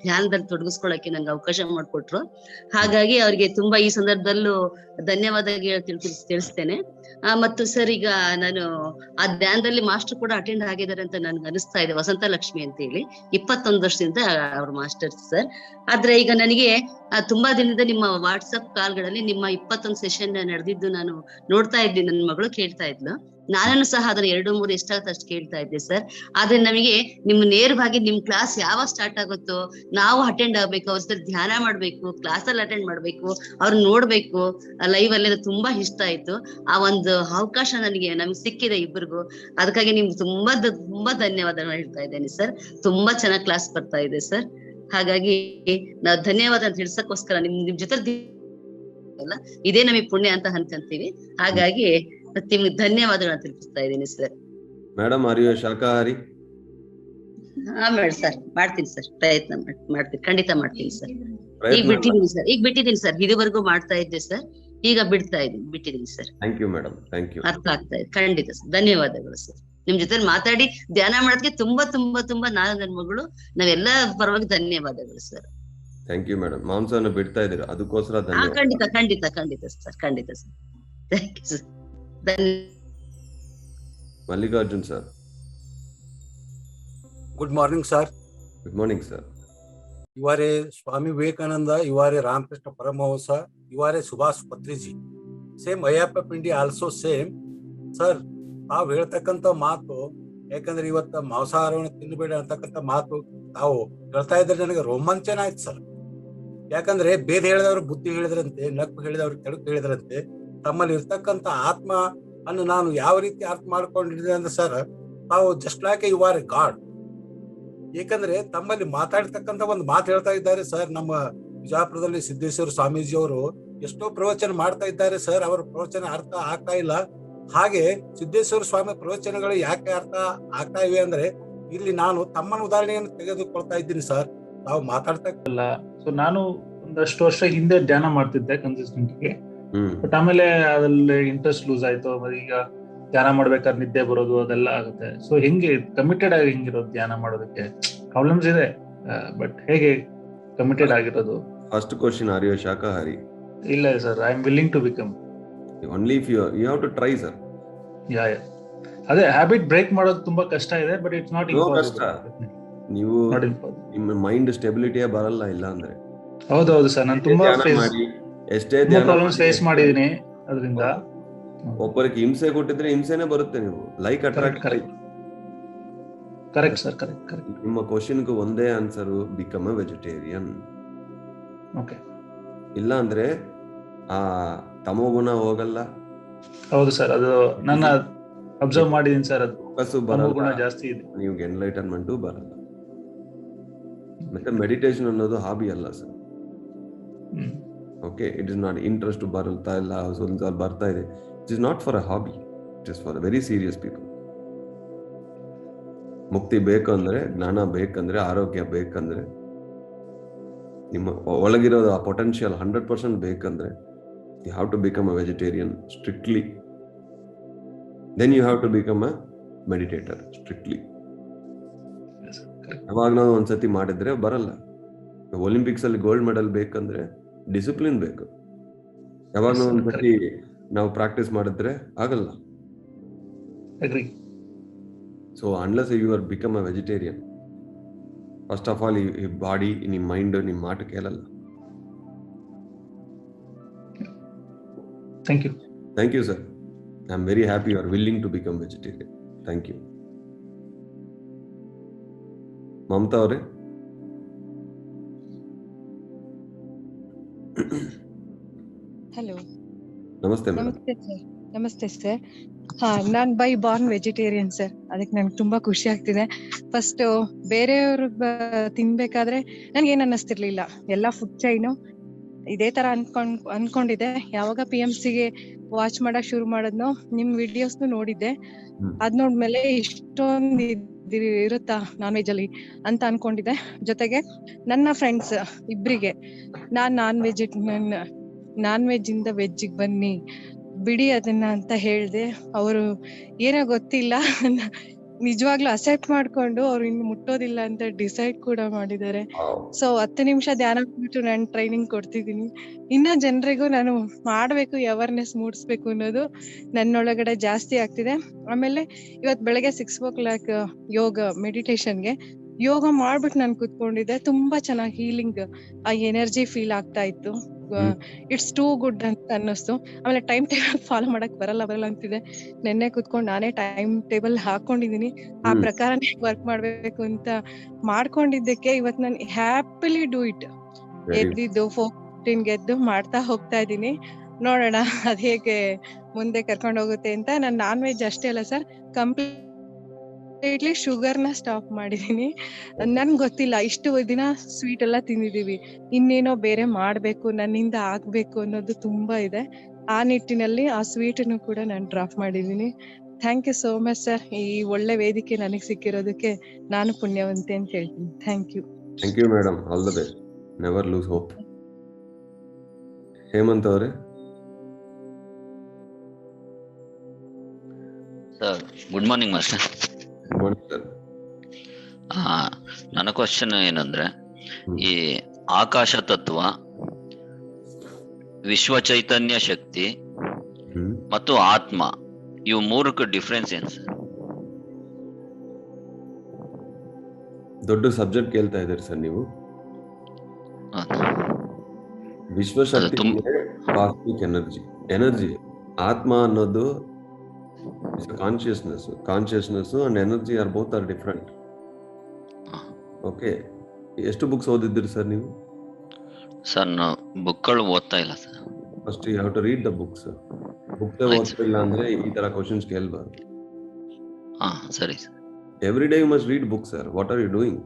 ಧ್ಯಾನದಲ್ಲಿ ತೊಡಗಿಸ್ಕೊಳಕ್ಕೆ ನಂಗೆ ಅವಕಾಶ ಮಾಡ್ಕೊಟ್ರು. ಹಾಗಾಗಿ ಅವ್ರಿಗೆ ತುಂಬಾ ಈ ಸಂದರ್ಭದಲ್ಲೂ ಧನ್ಯವಾದ ತಿಳಿಸ್ತೇನೆ. ಮತ್ತು ಸರ್, ಈಗ ನಾನು ಆ ಧ್ಯಾನದಲ್ಲಿ ಮಾಸ್ಟರ್ ಕೂಡ ಅಟೆಂಡ್ ಆಗಿದ್ದಾರೆ ಅಂತ ನನ್ಗೆ ಅನಿಸ್ತಾ ಇದೆ, ವಸಂತ ಲಕ್ಷ್ಮಿ ಅಂತ ಹೇಳಿ. 21 ವರ್ಷದಿಂದ ಅವ್ರ ಮಾಸ್ಟರ್ ಸರ್. ಆದ್ರೆ ಈಗ ನನಗೆ ತುಂಬಾ ದಿನದ ನಿಮ್ಮ ವಾಟ್ಸಪ್ ಕಾಲ್ಗಳಲ್ಲಿ ನಿಮ್ಮ 21 ಸೆಷನ್ ನಡೆದಿದ್ದು ನಾನು ನೋಡ್ತಾ ಇದ್ದೀನಿ. ನನ್ನ ಮಗಳು ಕೇಳ್ತಾ ಇದ್ಲು, ನಾನು ಸಹ ಅದನ್ನ 2-3 ಎಷ್ಟಾಗುತ್ತೆ ಅಷ್ಟು ಕೇಳ್ತಾ ಇದ್ದೆ ಸರ್. ಆದ್ರೆ ನಮಗೆ ನಿಮ್ ನೇರವಾಗಿ ನಿಮ್ ಕ್ಲಾಸ್ ಯಾವಾಗ ಸ್ಟಾರ್ಟ್ ಆಗುತ್ತೋ ನಾವು ಅಟೆಂಡ್ ಆಗ್ಬೇಕು, ಅವ್ರ ಜೊತೆ ಧ್ಯಾನ ಮಾಡ್ಬೇಕು, ಕ್ಲಾಸ್ ಅಲ್ಲಿ ಅಟೆಂಡ್ ಮಾಡ್ಬೇಕು, ಅವ್ರನ್ನ ನೋಡ್ಬೇಕು ಲೈವ್ ಅಲ್ಲಿ. ತುಂಬಾ ಇಷ್ಟ ಆಯ್ತು. ಆ ಒಂದು ಅವಕಾಶ ನಮ್ಗೆ ಸಿಕ್ಕಿದೆ ಇಬ್ಬರಿಗೂ. ಅದಕ್ಕಾಗಿ ನಿಮ್ಗೆ ತುಂಬಾ ಧನ್ಯವಾದ ಹೇಳ್ತಾ ಇದ್ದೇನೆ ಸರ್. ತುಂಬಾ ಚೆನ್ನಾಗಿ ಕ್ಲಾಸ್ ಬರ್ತಾ ಇದೆ ಸರ್. ಹಾಗಾಗಿ ನಾವು ಧನ್ಯವಾದ ತಿಳಿಸಕ್ಕೋಸ್ಕರ ನಿಮ್ ಜೊತೆ ಇದೇ ನಮಗೆ ಪುಣ್ಯ ಅಂತ ಅನ್ಕೊಂತೀವಿ. ಹಾಗಾಗಿ ನಿಮ್ಗೆ ಧನ್ಯವಾದಗಳನ್ನ ತಿಳಿಸ್ತಾ ಇದ್ದೀನಿ ಸರ್. ಮೇಡಮ್, ಆರ್ ಯು ಶಾಕಾಹಾರಿ? ಮೇಡಮ್ ಸರ್, ಮಾಡ್ತೀನಿ ಸರ್, ಪ್ರಯತ್ನ ಮಾಡ್ತೀನಿ, ಖಂಡಿತ ಮಾಡ್ತೀನಿ ಸರ್. ಈಗ ಬಿಟ್ಟಿದ್ದೀನಿ ಸರ್. ಇದುವರೆಗೂ ಮಾಡ್ತಾ ಇದ್ದೆ ಸರ್, ಈಗ ಬಿಟ್ಟಿದ್ದೀನಿ sir. Thank you madam, thank you. ಅರ್ಥ ಆಗ್ತಾ ಇದೆ, ಖಂಡಿತ ಸರ್. ಧನ್ಯವಾದಗಳು ಸರ್. ನಿಮ್ ಜೊತೆ ಮಾತಾಡಿ ಧ್ಯಾನ ಮಾಡೋದಕ್ಕೆ ತುಂಬಾ ನಾನು ನನ್ನ ಮಗಳು ನಾವೆಲ್ಲ ಪರವಾಗಿ ಧನ್ಯವಾದಗಳು ಸರ್. Thank you madam. ಮಾಂಸವನ್ನು ಬಿಡ್ತಾ ಇದ್ದೀರಾ, ಅದಕ್ಕೋಸ್ಕರ ಧನ್ಯವಾದ. ಖಂಡಿತ ಸರ್, ಖಂಡಿತ sir. Thank you sir. Mallikarjun sir. Good morning, sir. Good morning, sir. You are a Swami Vivekananda, you are a Ramakrishna Paramahamsa, you are a Subhas Patriji. Same Ayappa Pindi also same. Sir, ತಾವು ಹೇಳ್ತಕ್ಕಂಥ ಮಾತು, ಯಾಕಂದ್ರೆ ಇವತ್ತು ಮಾಂಸಾಹಾರವನ್ನು ತಿನ್ನಬೇಡ ಅಂತಕ್ಕಂಥ ಮಾತು ತಾವು ಹೇಳ್ತಾ ಇದ್ರೆ ನನಗೆ ರೋಮಾಂಚನ ಆಯ್ತು ಸರ್. ಯಾಕಂದ್ರೆ ಬೇದ ಹೇಳಿದವರು ಬುದ್ಧಿ ಹೇಳಿದ್ರಂತೆ, ನಕ್ಕು ಹೇಳಿದವ್ರು ಕೆಡಕು ಹೇಳಿದ್ರಂತೆ. ತಮ್ಮಲ್ಲಿ ಇರ್ತಕ್ಕಂಥ ಆತ್ಮ ಅನ್ನು ನಾನು ಯಾವ ರೀತಿ ಅರ್ಥ ಮಾಡ್ಕೊಂಡಿದ್ದೆ ಅಂದ್ರೆ ಸರ್, ತಾವು just like you are a god. ಏಕಂದ್ರೆ ತಮ್ಮಲ್ಲಿ ಮಾತಾಡ್ತಕ್ಕಂಥ ಒಂದು ಮಾತು ಹೇಳ್ತಾ ಇದ್ದಾರೆ ಸರ್. ನಮ್ಮ ವಿಜಯಪುರದಲ್ಲಿ ಸಿದ್ದೇಶ್ವರ ಸ್ವಾಮೀಜಿ ಅವರು ಎಷ್ಟೋ ಪ್ರವಚನ ಮಾಡ್ತಾ ಇದ್ದಾರೆ ಸರ್, ಅವರ ಪ್ರವಚನ ಅರ್ಥ ಆಗ್ತಾ ಇಲ್ಲ. ಹಾಗೆ ಸಿದ್ದೇಶ್ವರ ಸ್ವಾಮಿ ಪ್ರವಚನಗಳು ಯಾಕೆ ಅರ್ಥ ಆಗ್ತಾ ಇವೆ ಅಂದ್ರೆ ಇಲ್ಲಿ ನಾನು ತಮ್ಮನ ಉದಾಹರಣೆಯನ್ನು ತೆಗೆದುಕೊಳ್ತಾ ಇದ್ದೀನಿ ಸರ್. ತಾವು ಮಾತಾಡ್ತಾ ಇಲ್ಲ. ಸೊ ನಾನು ಒಂದಷ್ಟು ವರ್ಷ ಹಿಂದೆ ಧ್ಯಾನ ಮಾಡ್ತಿದ್ದೆ ಕನ್ಸಿಸ್ಟೆಂಟ್ಗೆ, ಬಟ್ ಆಮೇಲೆ ಅದ್ರಲ್ಲಿ ಇಂಟ್ರೆಸ್ಟ್ ಲೂಸ್ ಆಯ್ತು. ಈಗ ಧ್ಯಾನ ಮಾಡ್ಬೇಕಾದ್ರೆ ನಿದ್ದೆ ಬರೋದು ಅದೆಲ್ಲ ಆಗುತ್ತೆ. ಸೊ ಹೆಂಗೆ ಕಮಿಟೆಡ್ ಆಗಿ ಹೆಂಗಿರೋದು ಧ್ಯಾನ ಮಾಡೋದಕ್ಕೆ? ಪ್ರಾಬ್ಲಮ್ಸ್ ಇದೆ, ಬಟ್ ಹೇಗೆ ಕಮಿಟೆಡ್ ಆಗಿರೋದು? ಫಸ್ಟ್ ಕ್ವಶನ್, ಆರ್ ಯು ಶಾಕಾಹಾರಿ? ಇಲ್ಲ sir, I am willing to become. Only if you have to try, sir. Yeah. ಅದೇ ಹ್ಯಾಬಿಟ್ ಬ್ರೇಕ್ ಮಾಡೋದು ತುಂಬಾ ಕಷ್ಟ ಇದೆ, ಬಟ್ ಇಟ್ಸ್ ನಾಟ್ ಇಂಪಾಸಿಬಲ್. ನೀವು ನಿಮ್ಮ ಮೈಂಡ್ ಸ್ಟೆಬಿಲಿಟಿಯೇ ಬರಲ್ಲ ಇಲ್ಲ ಅಂದ್ರೆ. ಹೌದೌದು ಸರ್, ನಾನು ತುಂಬಾ ಎಷ್ಟೇ ಪ್ರಾಬ್ಲಮ್ಸ್ ಫೇಸ್ ಮಾಡಿದೀನಿ. ಅದರಿಂದ ಒಬ್ಬರಿಗೆ ಹಿಂಸೆ ಕೊಟ್ಟಿದ್ರೆ ಹಿಂಸೆನೇ ಬರುತ್ತೆ. ನೀವು like attract. Correct sir, correct. ನಿಮ್ಮ ಕ್ವಶನ್ಗೆ ಒಂದೇ answer, become a vegetarian. Okay. ಇಲ್ಲ ಅಂದ್ರೆ ಆ ತಮೋಗುಣ ಹೋಗಲ್ಲ. ಹೌದು ಸರ್, ಅದು ನನ್ನ ಅಬ್ಸರ್ವ್ ಮಾಡಿದೀನಿ ಸರ್. ಅದು ತಮೋಗುಣ ಜಾಸ್ತಿ ಇದೆ, ನೀವು ಎನ್ಲೈಟನ್ಮೆಂಟ್ ಬರಲ್ಲ. ಮತ್ತೆ ಮೆಡಿಟೇಷನ್ ಅನ್ನೋದು ಹಾಬಿ ಅಲ್ಲ sir. Okay, it is not interest ಬರುತ್ತಾ ಇಲ್ಲ ಸ್ವಲ್ಪ ಬರ್ತಾ ಇದೆ. It is not for a hobby, it is for a very serious people. ಮುಕ್ತಿ ಬೇಕಂದ್ರೆ, ಜ್ಞಾನ ಬೇಕಂದ್ರೆ, ಆರೋಗ್ಯ ಬೇಕಂದ್ರೆ, ನಿಮ್ಮ ಒಳಗಿರೋದು ಆ ಪೊಟೆನ್ಷಿಯಲ್ 100% ಬೇಕಂದ್ರೆ, you have to become a vegetarian strictly. Then you have to become a meditator strictly. ಅವಾಗ ನಾವು ಒಂದ್ಸತಿ ಮಾಡಿದ್ರೆ ಬರಲ್ಲ. ಒಲಿಂಪಿಕ್ಸ್ ಅಲ್ಲಿ ಗೋಲ್ಡ್ ಮೆಡಲ್ ಬೇಕಂದ್ರೆ ಡಿಸಿಪ್ಲಿನ್ ಬೇಕು. ಯಾವಾಗ ನಾವು ಒಂದ್ಸತಿ ನಾವು ಪ್ರಾಕ್ಟೀಸ್ ಮಾಡಿದ್ರೆ ಆಗಲ್ಲ. So unless you are become a vegetarian, first of all ಈ ಬಾಡಿ, ನಿಮ್ಮ ಮೈಂಡ್ ನಿಮ್ಮ ಮಾತು ಕೇಳಲ್ಲ. Thank you. Thank you, sir. I'm very happy you are willing to become vegetarian. Thank you. Mamta avare? Hello. Namaste. ನಮಸ್ತೆ madam. ನಮಸ್ತೆ sir. ನಮಸ್ತೆ sir. Non by Born vegetarian sir. ಅದಕ್ಕೆ ನನ್ಗೆ ತುಂಬಾ ಖುಷಿ ಆಗ್ತಿದೆ. ಫಸ್ಟ್ ಬೇರೆಯವ್ರು ತಿನ್ಬೇಕಾದ್ರೆ ನನ್ಗೆ ಏನ್ ಅನ್ನಿಸ್ತಿರ್ಲಿಲ್ಲ. ಎಲ್ಲಾ ಫುಡ್ ಚೈನು ಇದೇ ತರ ಅನ್ಕೊಂಡಿದ್ದೆ. ಯಾವಾಗ PMCಗೆ ವಾಚ್ ಮಾಡಕ್ ಶುರು ಮಾಡದ್ನೋ ನಿಮ್ ವಿಡಿಯೋಸ್ನು ನೋಡಿದ್ದೆ. ಅದ್ ನೋಡ್ಮೇಲೆ ಇಷ್ಟೊಂದ್ ಇರುತ್ತಾ ನಾನ್ ವೆಜ್ ಅಲ್ಲಿ ಅಂತ ಅನ್ಕೊಂಡಿದ್ದೆ. ಜೊತೆಗೆ ನನ್ನ ಫ್ರೆಂಡ್ಸ್ ಇಬ್ರಿಗೆ ನಾನ್ ವೆಜ್ ಇಂದ ವೆಜ್ಜಿಗೆ ಬನ್ನಿ ಬಿಡಿ ಅದನ್ನ ಅಂತ ಹೇಳ್ದೆ. ಅವರು ಏನೋ ಗೊತ್ತಿಲ್ಲ ನಿಜವಾಗ್ಲೂ ಅಕ್ಸೆಪ್ಟ್ ಮಾಡ್ಕೊಂಡು ಅವ್ರು ಇನ್ನು ಮುಟ್ಟೋದಿಲ್ಲ ಅಂತ ಡಿಸೈಡ್ ಕೂಡ ಮಾಡಿದ್ದಾರೆ. ಸೊ 10 ನಿಮಿಷ ಧ್ಯಾನ ಮಾಡ್ಬಿಟ್ಟು ನಾನು ಟ್ರೈನಿಂಗ್ ಕೊಡ್ತಿದ್ದೀನಿ. ಇನ್ನ ಜನರಿಗೂ ನಾನು ಮಾಡ್ಬೇಕು, ಅವೇರ್ನೆಸ್ ಮೂಡಿಸ್ಬೇಕು ಅನ್ನೋದು ನನ್ನೊಳಗಡೆ ಜಾಸ್ತಿ ಆಗ್ತಿದೆ. ಆಮೇಲೆ ಇವತ್ ಬೆಳಗ್ಗೆ 6 o'clock ಯೋಗ ಮೆಡಿಟೇಷನ್ಗೆ ಯೋಗ ಮಾಡ್ಬಿಟ್ಟು ನಾನು ಕುತ್ಕೊಂಡಿದ್ದೆ. ತುಂಬಾ ಚೆನ್ನಾಗಿ ಹೀಲಿಂಗ್ ಆ ಎನರ್ಜಿ ಫೀಲ್ ಆಗ್ತಾ ಇತ್ತು. ಇಟ್ಸ್ ಟೂ ಗುಡ್ ಅಂತ ಅನ್ನಿಸ್ತು. ಆಮೇಲೆ ಟೈಮ್ ಟೇಬಲ್ ಫಾಲೋ ಮಾಡಕ್ ಬರಲ್ಲ ಅಂತಿದೆ. ನೆನ್ನೆ ಕುತ್ಕೊಂಡು ನಾನೇ ಟೈಮ್ ಟೇಬಲ್ ಹಾಕೊಂಡಿದೀನಿ. ಆ ಪ್ರಕಾರನೇ ವರ್ಕ್ ಮಾಡ್ಬೇಕು ಅಂತ ಮಾಡ್ಕೊಂಡಿದ್ದಕ್ಕೆ ಇವತ್ ನಾನು ಹ್ಯಾಪಿಲಿ ಡೂ ಇಟ್. ಎದ್ದಿದ್ದು 4:15 ಗೆದ್ದು ಮಾಡ್ತಾ ಹೋಗ್ತಾ ಇದೀನಿ. ನೋಡೋಣ ಅದ್ ಹೇಗೆ ಮುಂದೆ ಕರ್ಕೊಂಡು ಹೋಗುತ್ತೆ ಅಂತ. ನಾನು ನಾನ್ ವೆಜ್ ಅಷ್ಟೇ ಅಲ್ಲ ಸರ್, ಕಂಪ್ಲೀಟ್ಲಿ ಶುಗರ್ನ ಸ್ಟಾಪ್ ಮಾಡಿದೀನಿ. ನನ್ಗೆ ಗೊತ್ತಿಲ್ಲ, ಇಷ್ಟು ದಿನ ಸ್ವೀಟ್ ಎಲ್ಲ ತಿಂದಿದೀವಿ, ಇನ್ನೇನೋ ಬೇರೆ ಮಾಡ್ಬೇಕು, ನನ್ನಿಂದ ಆಗ್ಬೇಕು ಅನ್ನೋದು ತುಂಬಾ ಇದೆ. ಆ ನಿಟ್ಟಿನಲ್ಲಿ ಆ ಸ್ವೀಟನ್ನು ಕೂಡ ನಾನು ಡ್ರಾಪ್ ಮಾಡಿದೀನಿ. Thank you so much sir. ಈ ಒಳ್ಳೆ ವೇದಿಕೆ ನನಗೆ ಸಿಕ್ಕಿರೋದಕ್ಕೆ ನಾನು ಪುಣ್ಯವಂತೆ ಅಂತ ಹೇಳ್ತೀನಿ. Thank you. Thank you madam. All the best. Never lose hope. Hemant ಅವರೇ. Sir good morning master. ನನ್ನ ಕ್ವಶನ್ ಏನಂದ್ರೆ, ಈ ಆಕಾಶ ತತ್ವ, ವಿಶ್ವ ಚೈತನ್ಯ ಶಕ್ತಿ ಮತ್ತು ಆತ್ಮ, ಇವು ಮೂರಕ್ಕೆ ಡಿಫ್ರೆನ್ಸ್ ಏನು ಸರ್? ದೊಡ್ಡ ಸಬ್ಜೆಕ್ಟ್ ಕೇಳ್ತಾ ಇದ್ದೀರಿ ಸರ್ ನೀವು. ವಿಶ್ವಶಕ್ತಿ ಕಾಸ್ಮಿಕ್ ಎನರ್ಜಿ. ಆತ್ಮ ಅನ್ನೋದು consciousness and energy are both are different. Okay, ಎಷ್ಟು ಬುಕ್ಸ್ ಓದಿದ್ದೀರಿ ಸರ್ ನೀವು? ಸರ್ ನಾವು ಬುಕ್ಗಳು ಓದ್ತಾ ಇಲ್ಲ sir. First you have to read the books. Book ಓದ್ತಿಲ್ಲ ಅಂದ್ರೆ ಈ ತರ ಕ್ವಶನ್ಸ್ ಕೇಳಬಾರ್ದು. ಸರಿ sir. Every day you must read books sir. What are you doing?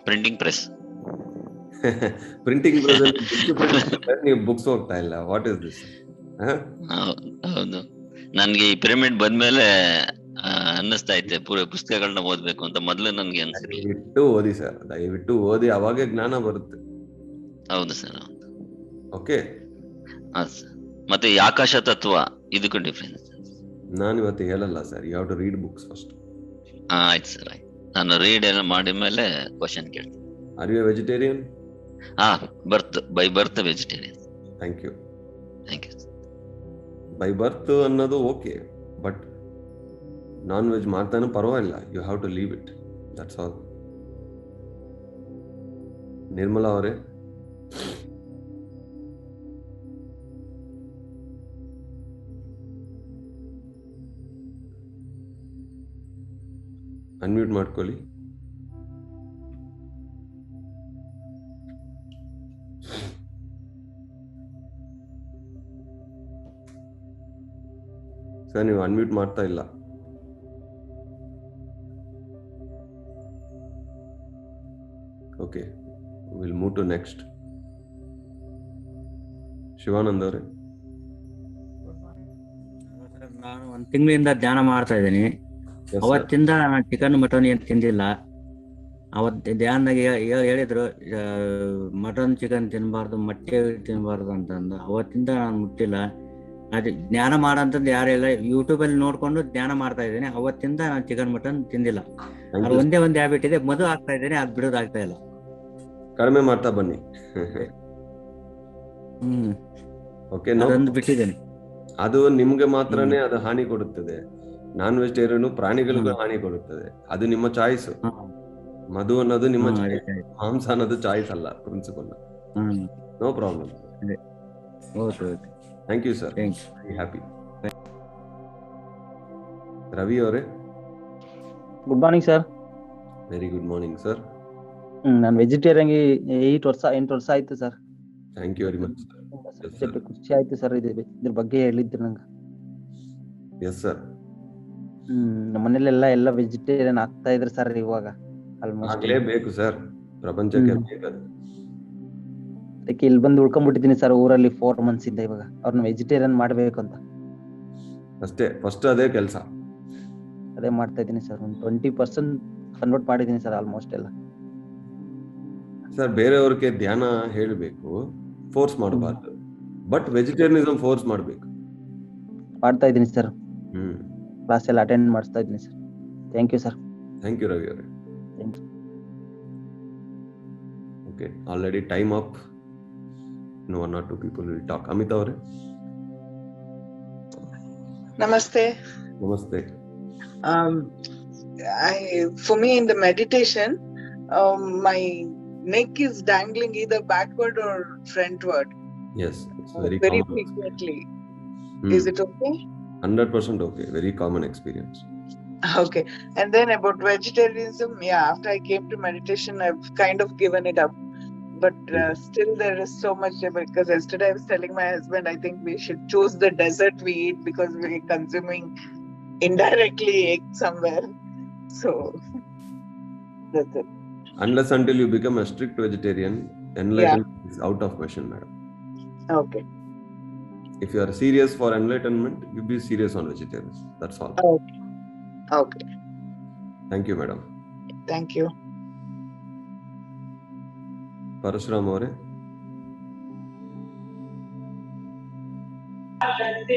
Printing press. Printing press ನೀವು ಬುಕ್ಸ್ ಓದ್ತಾ ಇಲ್ಲ. What is this? ಹೌದು, ನನ್ಗೆ ಈ ಪಿರಮಿಡ್ ಬಂದ್ಮೇಲೆ ಅನ್ನಿಸ್ತಾ ಐತೆ ಪುಸ್ತಕಗಳನ್ನ ಓದ್ಬೇಕು ಅಂತ. ಮೊದ್ಲು ನನ್ಗೆ ದಯವಿಟ್ಟು ಓದಿ ಸರ್, ದಯವಿಟ್ಟು ಓದಿ, ಅವಾಗೇ ಜ್ಞಾನ ಬರುತ್ತೆ. ಹೌದು ಸರ್. ಓಕೆ. ಮತ್ತೆ ಈ ಆಕಾಶ ತತ್ವ ಇದಕ್ಕೂ ಡಿಫ್ರೆನ್ಸ್? ನಾನು ಇವತ್ತು ಹೇಳಲ್ಲ sir. You have to read books first. ಆಯ್ತು ಸರ್, ಆಯ್ತು. ನಾನು ರೀಡ್ ಎಲ್ಲ ಮಾಡಿದ ಮೇಲೆ ಕ್ವಶನ್ ಕೇಳ್ತೀನಿ. Are you a vegetarian? By birth vegetarian. Thank you. Thank you. By birth ಅನ್ನೋದು ಓಕೆ, ಬಟ್ ನಾನ್ ವೆಜ್ ಮಾಡ್ತಾನೂ ಪರವಾಗಿಲ್ಲ. You have to leave it, that's all. Nirmala ಅವರೇ. ಅನ್ಮ್ಯೂಟ್ ಮಾಡ್ಕೊಳ್ಳಿ. ಸರ್ ನೀವು ಅನ್ಮ್ಯೂಟ್ ಮಾಡ್ತಾ ಇಲ್ಲ. Okay, will move to next. Shivanand ಅವರೇ. ನಾನು 1 ತಿಂಗಳಿಂದ ಧ್ಯಾನ ಮಾಡ್ತಾ ಇದ್ದೀನಿ. ಅವತ್ತಿಂದ ನಾನು ಚಿಕನ್ ಮಟನ್ ಏನು ತಿಂದಿಲ್ಲ. ಅವತ್ತು ಧ್ಯಾನದಾಗ ಹೇಳಿದ್ರು ಮಟನ್ ಚಿಕನ್ ತಿನ್ನಬಾರ್ದು, ಮೊಟ್ಟೆ ತಿನ್ನಬಾರ್ದು ಅಂತಂದು. ಅವತ್ತಿಂದ ನಾನು ಮುಟ್ಟಿಲ್ಲ. ಅದು ಧ್ಯಾನ ಮಾಡಂತಂದು ಯಾರೆಲ್ಲ ಯೂಟ್ಯೂಬಲ್ಲಿ ನೋಡ್ಕೊಂಡು ಧ್ಯಾನ ಮಾಡ್ತಾ ಇದ್ದೀನಿ. ಅವತ್ತಿಂದ ನಾನು ಚಿಕನ್ ಮಟನ್ ತಿಂದಿಲ್ಲ. ಅದು ಒಂದೇ ಒಂದು ಹ್ಯಾಬಿಟ್ ಇದೆ, ಮಧು ಆಗ್ತಾ ಇದ್ದೀನಿ, ಅದು ಬಿಡೋದಾಗ್ತಾ ಇಲ್ಲ. ಕಡಿಮೆ ಮಾಡ್ತಾ ಬನ್ನಿ. ಓಕೆ, ಅದೊಂದು ಬಿಟ್ಟಿದ್ದೇನೆ. ಅದು ನಿಮ್ಗೆ ಮಾತ್ರನೇ ಅದು ಹಾನಿ ಕೊಡುತ್ತದೆ. ನಾನ್ ವೆಜಿಟೇರಿಯನ್ ಪ್ರಾಣಿಗಳಿಗೂ ಹಾನಿ ಕೊಡುತ್ತದೆ. ಅದು ನಿಮ್ಮ ಚಾಯ್ಸ್. ಮಧು ಅನ್ನೋದು ನಿಮ್ಮ ಚಾಯ್ಸ್, ಮಾಂಸ ಅನ್ನೋದು ಚಾಯ್ಸ್ ಅಲ್ಲ, principle. No problem. Thank you sir. Very happy. Ravi ಅವರೇ. Good morning sir. Very good morning sir. ನಾನು ವೆಜಿಟೇರಿಯನ್ 8 ವರ್ಷ ಆಯ್ತು sir. Thank you very much. Subject ಖುಷಿ ಆಯ್ತು ಸರ್, ಇದ್ರ ಬಗ್ಗೆ ಹೇಳಿದ್ರು ನಂಗೆ. Yes sir. ನಮ್ಮ ಮನೇಲೆಲ್ಲ ಎಲ್ಲ ವೆಜಿಟೇರಿಯನ್ ಆಗ್ತಾ ಇದ್ರು ಸರ್ ಇವಾಗ ಆಲ್ಮೋಸ್ಟ್. ಆಗ್ಲೇಬೇಕು ಸರ್, ಪ್ರಪಂಚಕ್ಕೆ ಬೇಕದು. ಅದಕ್ಕೆ ಇಲ್ಲಿ ಬಂದು ಉಳ್ಕೊಂಡ್ಬಿಟ್ಟಿದ್ದೀನಿ ಸರ್ ಊರಲ್ಲಿ 4 months ಇಂದ. ಇವಾಗ ಅವ್ರನ್ನ ವೆಜಿಟೇರಿಯನ್ ಮಾಡ್ಬೇಕು ಅಂತ ಅಷ್ಟೇ, ಫಸ್ಟ್ ಅದೇ ಕೆಲಸ. ಅದೇ ಮಾಡ್ತಾ ಇದ್ದೀನಿ ಸರ್. ಒಂದು 20% ಕನ್ವರ್ಟ್ ಮಾಡಿದ್ದೀನಿ ಸರ್ ಆಲ್ಮೋಸ್ಟ್ ಎಲ್ಲ. ಸರ್ ಬೇರೆಯವ್ರಿಗೆ ಧ್ಯಾನ ಹೇಳಬೇಕು, ಫೋರ್ಸ್ ಮಾಡಬಾರ್ದು. ಬಟ್ ವೆಜಿಟೇರಿಯನಿಸಮ್ ಫೋರ್ಸ್ ಮಾಡಬೇಕು. ಮಾಡ್ತಾ ಇದ್ದೀನಿ ಸರ್, ಕ್ಲಾಸ್ ಎಲ್ಲ ಅಟೆಂಡ್ ಮಾಡಿಸ್ತಾ ಇದ್ದೀನಿ sir. Thank you sir. Thank you Ravi ಅವರೇ. Thank you. Okay, already time up. ಇನ್ನು 1 or 2 people will talk. Amita ಅವರೇ. Namaste. ನಮಸ್ತೆ. For me in the meditation, my neck is dangling either backward or frontward. Yes, it's very very common. frequently. Is it okay? 100% okay. Very common experience. Okay. And then about vegetarianism, yeah, after I came to meditation, I've kind of given it up. But still there is so much, because yesterday I was telling my husband, I think we should choose the dessert we eat because we're consuming indirectly egg somewhere. So that's it. Unless until you become a strict vegetarian, enlightenment is out of question, madam. Okay. If you are serious for enlightenment, you be serious on vegetarians. That's all. Okay. Okay. Thank you, madam. Thank you. Parashuram ಅವರೇ.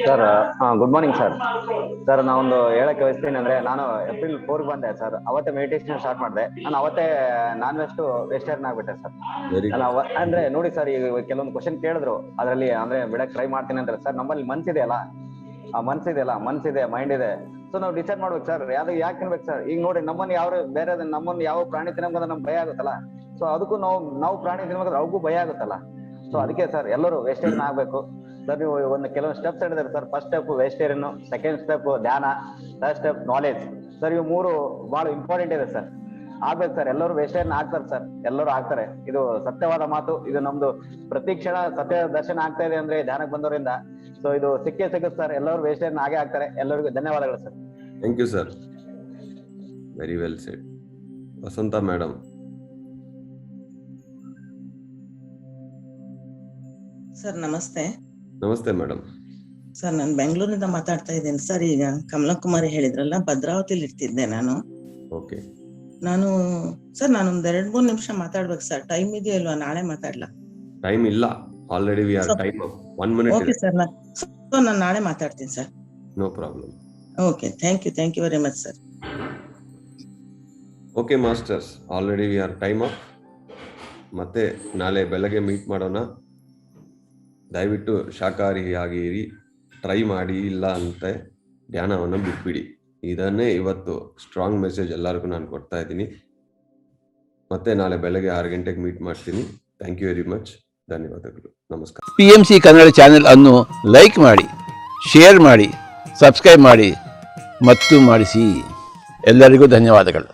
Sir good morning sir. Sir ನಾವೊಂದು ಹೇಳಕ್ಕೆ ಬಯಸ್ತೀನಿ ಅಂದ್ರೆ, ನಾನು April 4 ಬಂದೆ sir. ಅವತ್ತೇ meditation start ಮಾಡಿದೆ. ನಾನು ಅವತ್ತೇ ನಾನ್ ವೆಜಿಟೇರಿಯನ್ ಆಗ್ಬಿಟ್ಟೆ ಸರ್. ಅಂದ್ರೆ ನೋಡಿ ಸರ್, ಈಗ ಕೆಲವೊಂದು ಕ್ವಶನ್ ಕೇಳಿದ್ರು, ಅದರಲ್ಲಿ ಅಂದ್ರೆ ಬಿಡಕ್ ಟ್ರೈ ಮಾಡ್ತೀನಿ ಅಂದ್ರೆ ಸರ್, ನಮ್ಮಲ್ಲಿ ಮನ್ಸಿದೆಯಲ್ಲ, ಆ ಮನ್ಸಿದೆ, ಮೈಂಡ್ ಇದೆ. ಸೊ ನಾವು ಡಿಸೈಡ್ ಮಾಡ್ಬೇಕು ಸರ್, ಯಾಕೆ ತಿನ್ಬೇಕು ಸರ್. ಈಗ ನೋಡಿ, ನಮ್ಮನ್ನ ನಮ್ಮನ್ನ ಯಾವ ಪ್ರಾಣಿ ತಿನ್ನೋದಂದ್ರೆ ನಮ್ಗೆ ಭಯ ಆಗುತ್ತಲ್ಲ. ಸೊ ಅದಕ್ಕೂ ನಾವು ಪ್ರಾಣಿ ತಿನ್ಬೇಕಾದ್ರೆ ಅವಕ್ಕೂ ಭಯ ಆಗುತ್ತಲ್ಲ. ಸೊ ಅದಕ್ಕೆ ಸರ್ ಎಲ್ಲರೂ ವೆಜಿಟೇರಿಯನ್ ಆಗ್ಬೇಕು ಸರ್. ನೀವು ಒಂದು ಕೆಲವೊಂದು ಸ್ಟೆಪ್ಸ್ ಹೇಳಿದ್ರೆ sir. First step vegetarian, second step ಧ್ಯಾನ, ಥರ್ಡ್ ಸ್ಟೆಪ್ ನಾಲೆಜ್ ಸರ್. ಇವು 3 ಬಹಳ ಇಂಪಾರ್ಟೆಂಟ್ ಇದೆ ಸರ್. ಆಗ್ಬೇಕು ಸರ್, ಎಲ್ಲರೂ ವೆಜಿಟೇರಿಯನ್ ಆಗ್ತಾರೆ ಸರ್, ಎಲ್ಲರೂ ಆಗ್ತಾರೆ. ಇದು ಸತ್ಯವಾದ ಮಾತು. ಇದು ನಮ್ದು ಪ್ರತಿ ಕ್ಷಣ ಸತ್ಯ ದರ್ಶನ ಆಗ್ತಾ ಇದೆ ಅಂದ್ರೆ ಧ್ಯಾನಕ್ಕೆ ಬಂದವರಿಂದ. ಸೊ ಇದು ಸಿಗುತ್ತೆ ಸರ್, ಎಲ್ಲರೂ ವೆಜಿಟೇರಿಯನ್ ಆಗೇ ಆಗ್ತಾರೆ. ಎಲ್ಲರಿಗೂ ಧನ್ಯವಾದಗಳು sir. Thank you sir, very well said. Vasantha madam. Sir ನಮಸ್ತೆ. ನಮಸ್ತೆ ಮೇಡಮ್. ಸರ್ ನಾನು ಬೆಂಗಳೂರಿನಿಂದ ಮಾತಾಡ್ತಾ ಇದ್ದೀನಿ ಸರ್. ಈಗ ಕಮಲಕುಮಾರಿ ಹೇಳಿದ್ರಲ್ಲ, ಭದ್ರಾವತಿಲಿ ಇರ್ತಿದ್ದೆ ನಾನು. ಓಕೆ. ನಾನು ಸರ್ ನಾನೊಂದ್ 2-3 ನಿಮಿಷ ಮಾತಾಡ್ಬೇಕು ಸರ್. ಟೈಮ್ ಇದೆಯಾ ಇಲ್ವಾ? ನಾಳೆ ಮಾತಾಡ್ಲಾ? ಟೈಮ್ ಇಲ್ಲ, already we are time up. 1 minute. Okay sir, ನಾನು ನಾಳೆ ಮಾತಾಡ್ತೀನಿ sir. No problem. Okay, thank you very much sir. Okay masters, already we are time up. ಮತ್ತೆ ನಾಳೆ ಬೆಳಗ್ಗೆ ಮೀಟ್ ಮಾಡೋಣ. ದಯವಿಟ್ಟು ಶಾಕಾಹಾರಿಯಾಗಿ ಇರಿ, ಟ್ರೈ ಮಾಡಿ. ಇಲ್ಲ ಅಂತ ಧ್ಯಾನವನ್ನು ಬಿಟ್ಬಿಡಿ. ಇದನ್ನೇ ಇವತ್ತು ಸ್ಟ್ರಾಂಗ್ ಮೆಸೇಜ್ ಎಲ್ಲರಿಗೂ ನಾನು ಕೊಡ್ತಾ ಇದ್ದೀನಿ. ಮತ್ತೆ ನಾಳೆ ಬೆಳಗ್ಗೆ 6 ಗಂಟೆಗೆ ಮೀಟ್ ಮಾಡ್ತೀನಿ. Thank you very much. ಧನ್ಯವಾದಗಳು. ನಮಸ್ಕಾರ. PMC ಕನ್ನಡ ಚಾನೆಲ್ ಅನ್ನು ಲೈಕ್ ಮಾಡಿ, ಶೇರ್ ಮಾಡಿ, ಸಬ್ಸ್ಕ್ರೈಬ್ ಮಾಡಿ ಮತ್ತು ಮಾಡಿಸಿ. ಎಲ್ಲರಿಗೂ ಧನ್ಯವಾದಗಳು.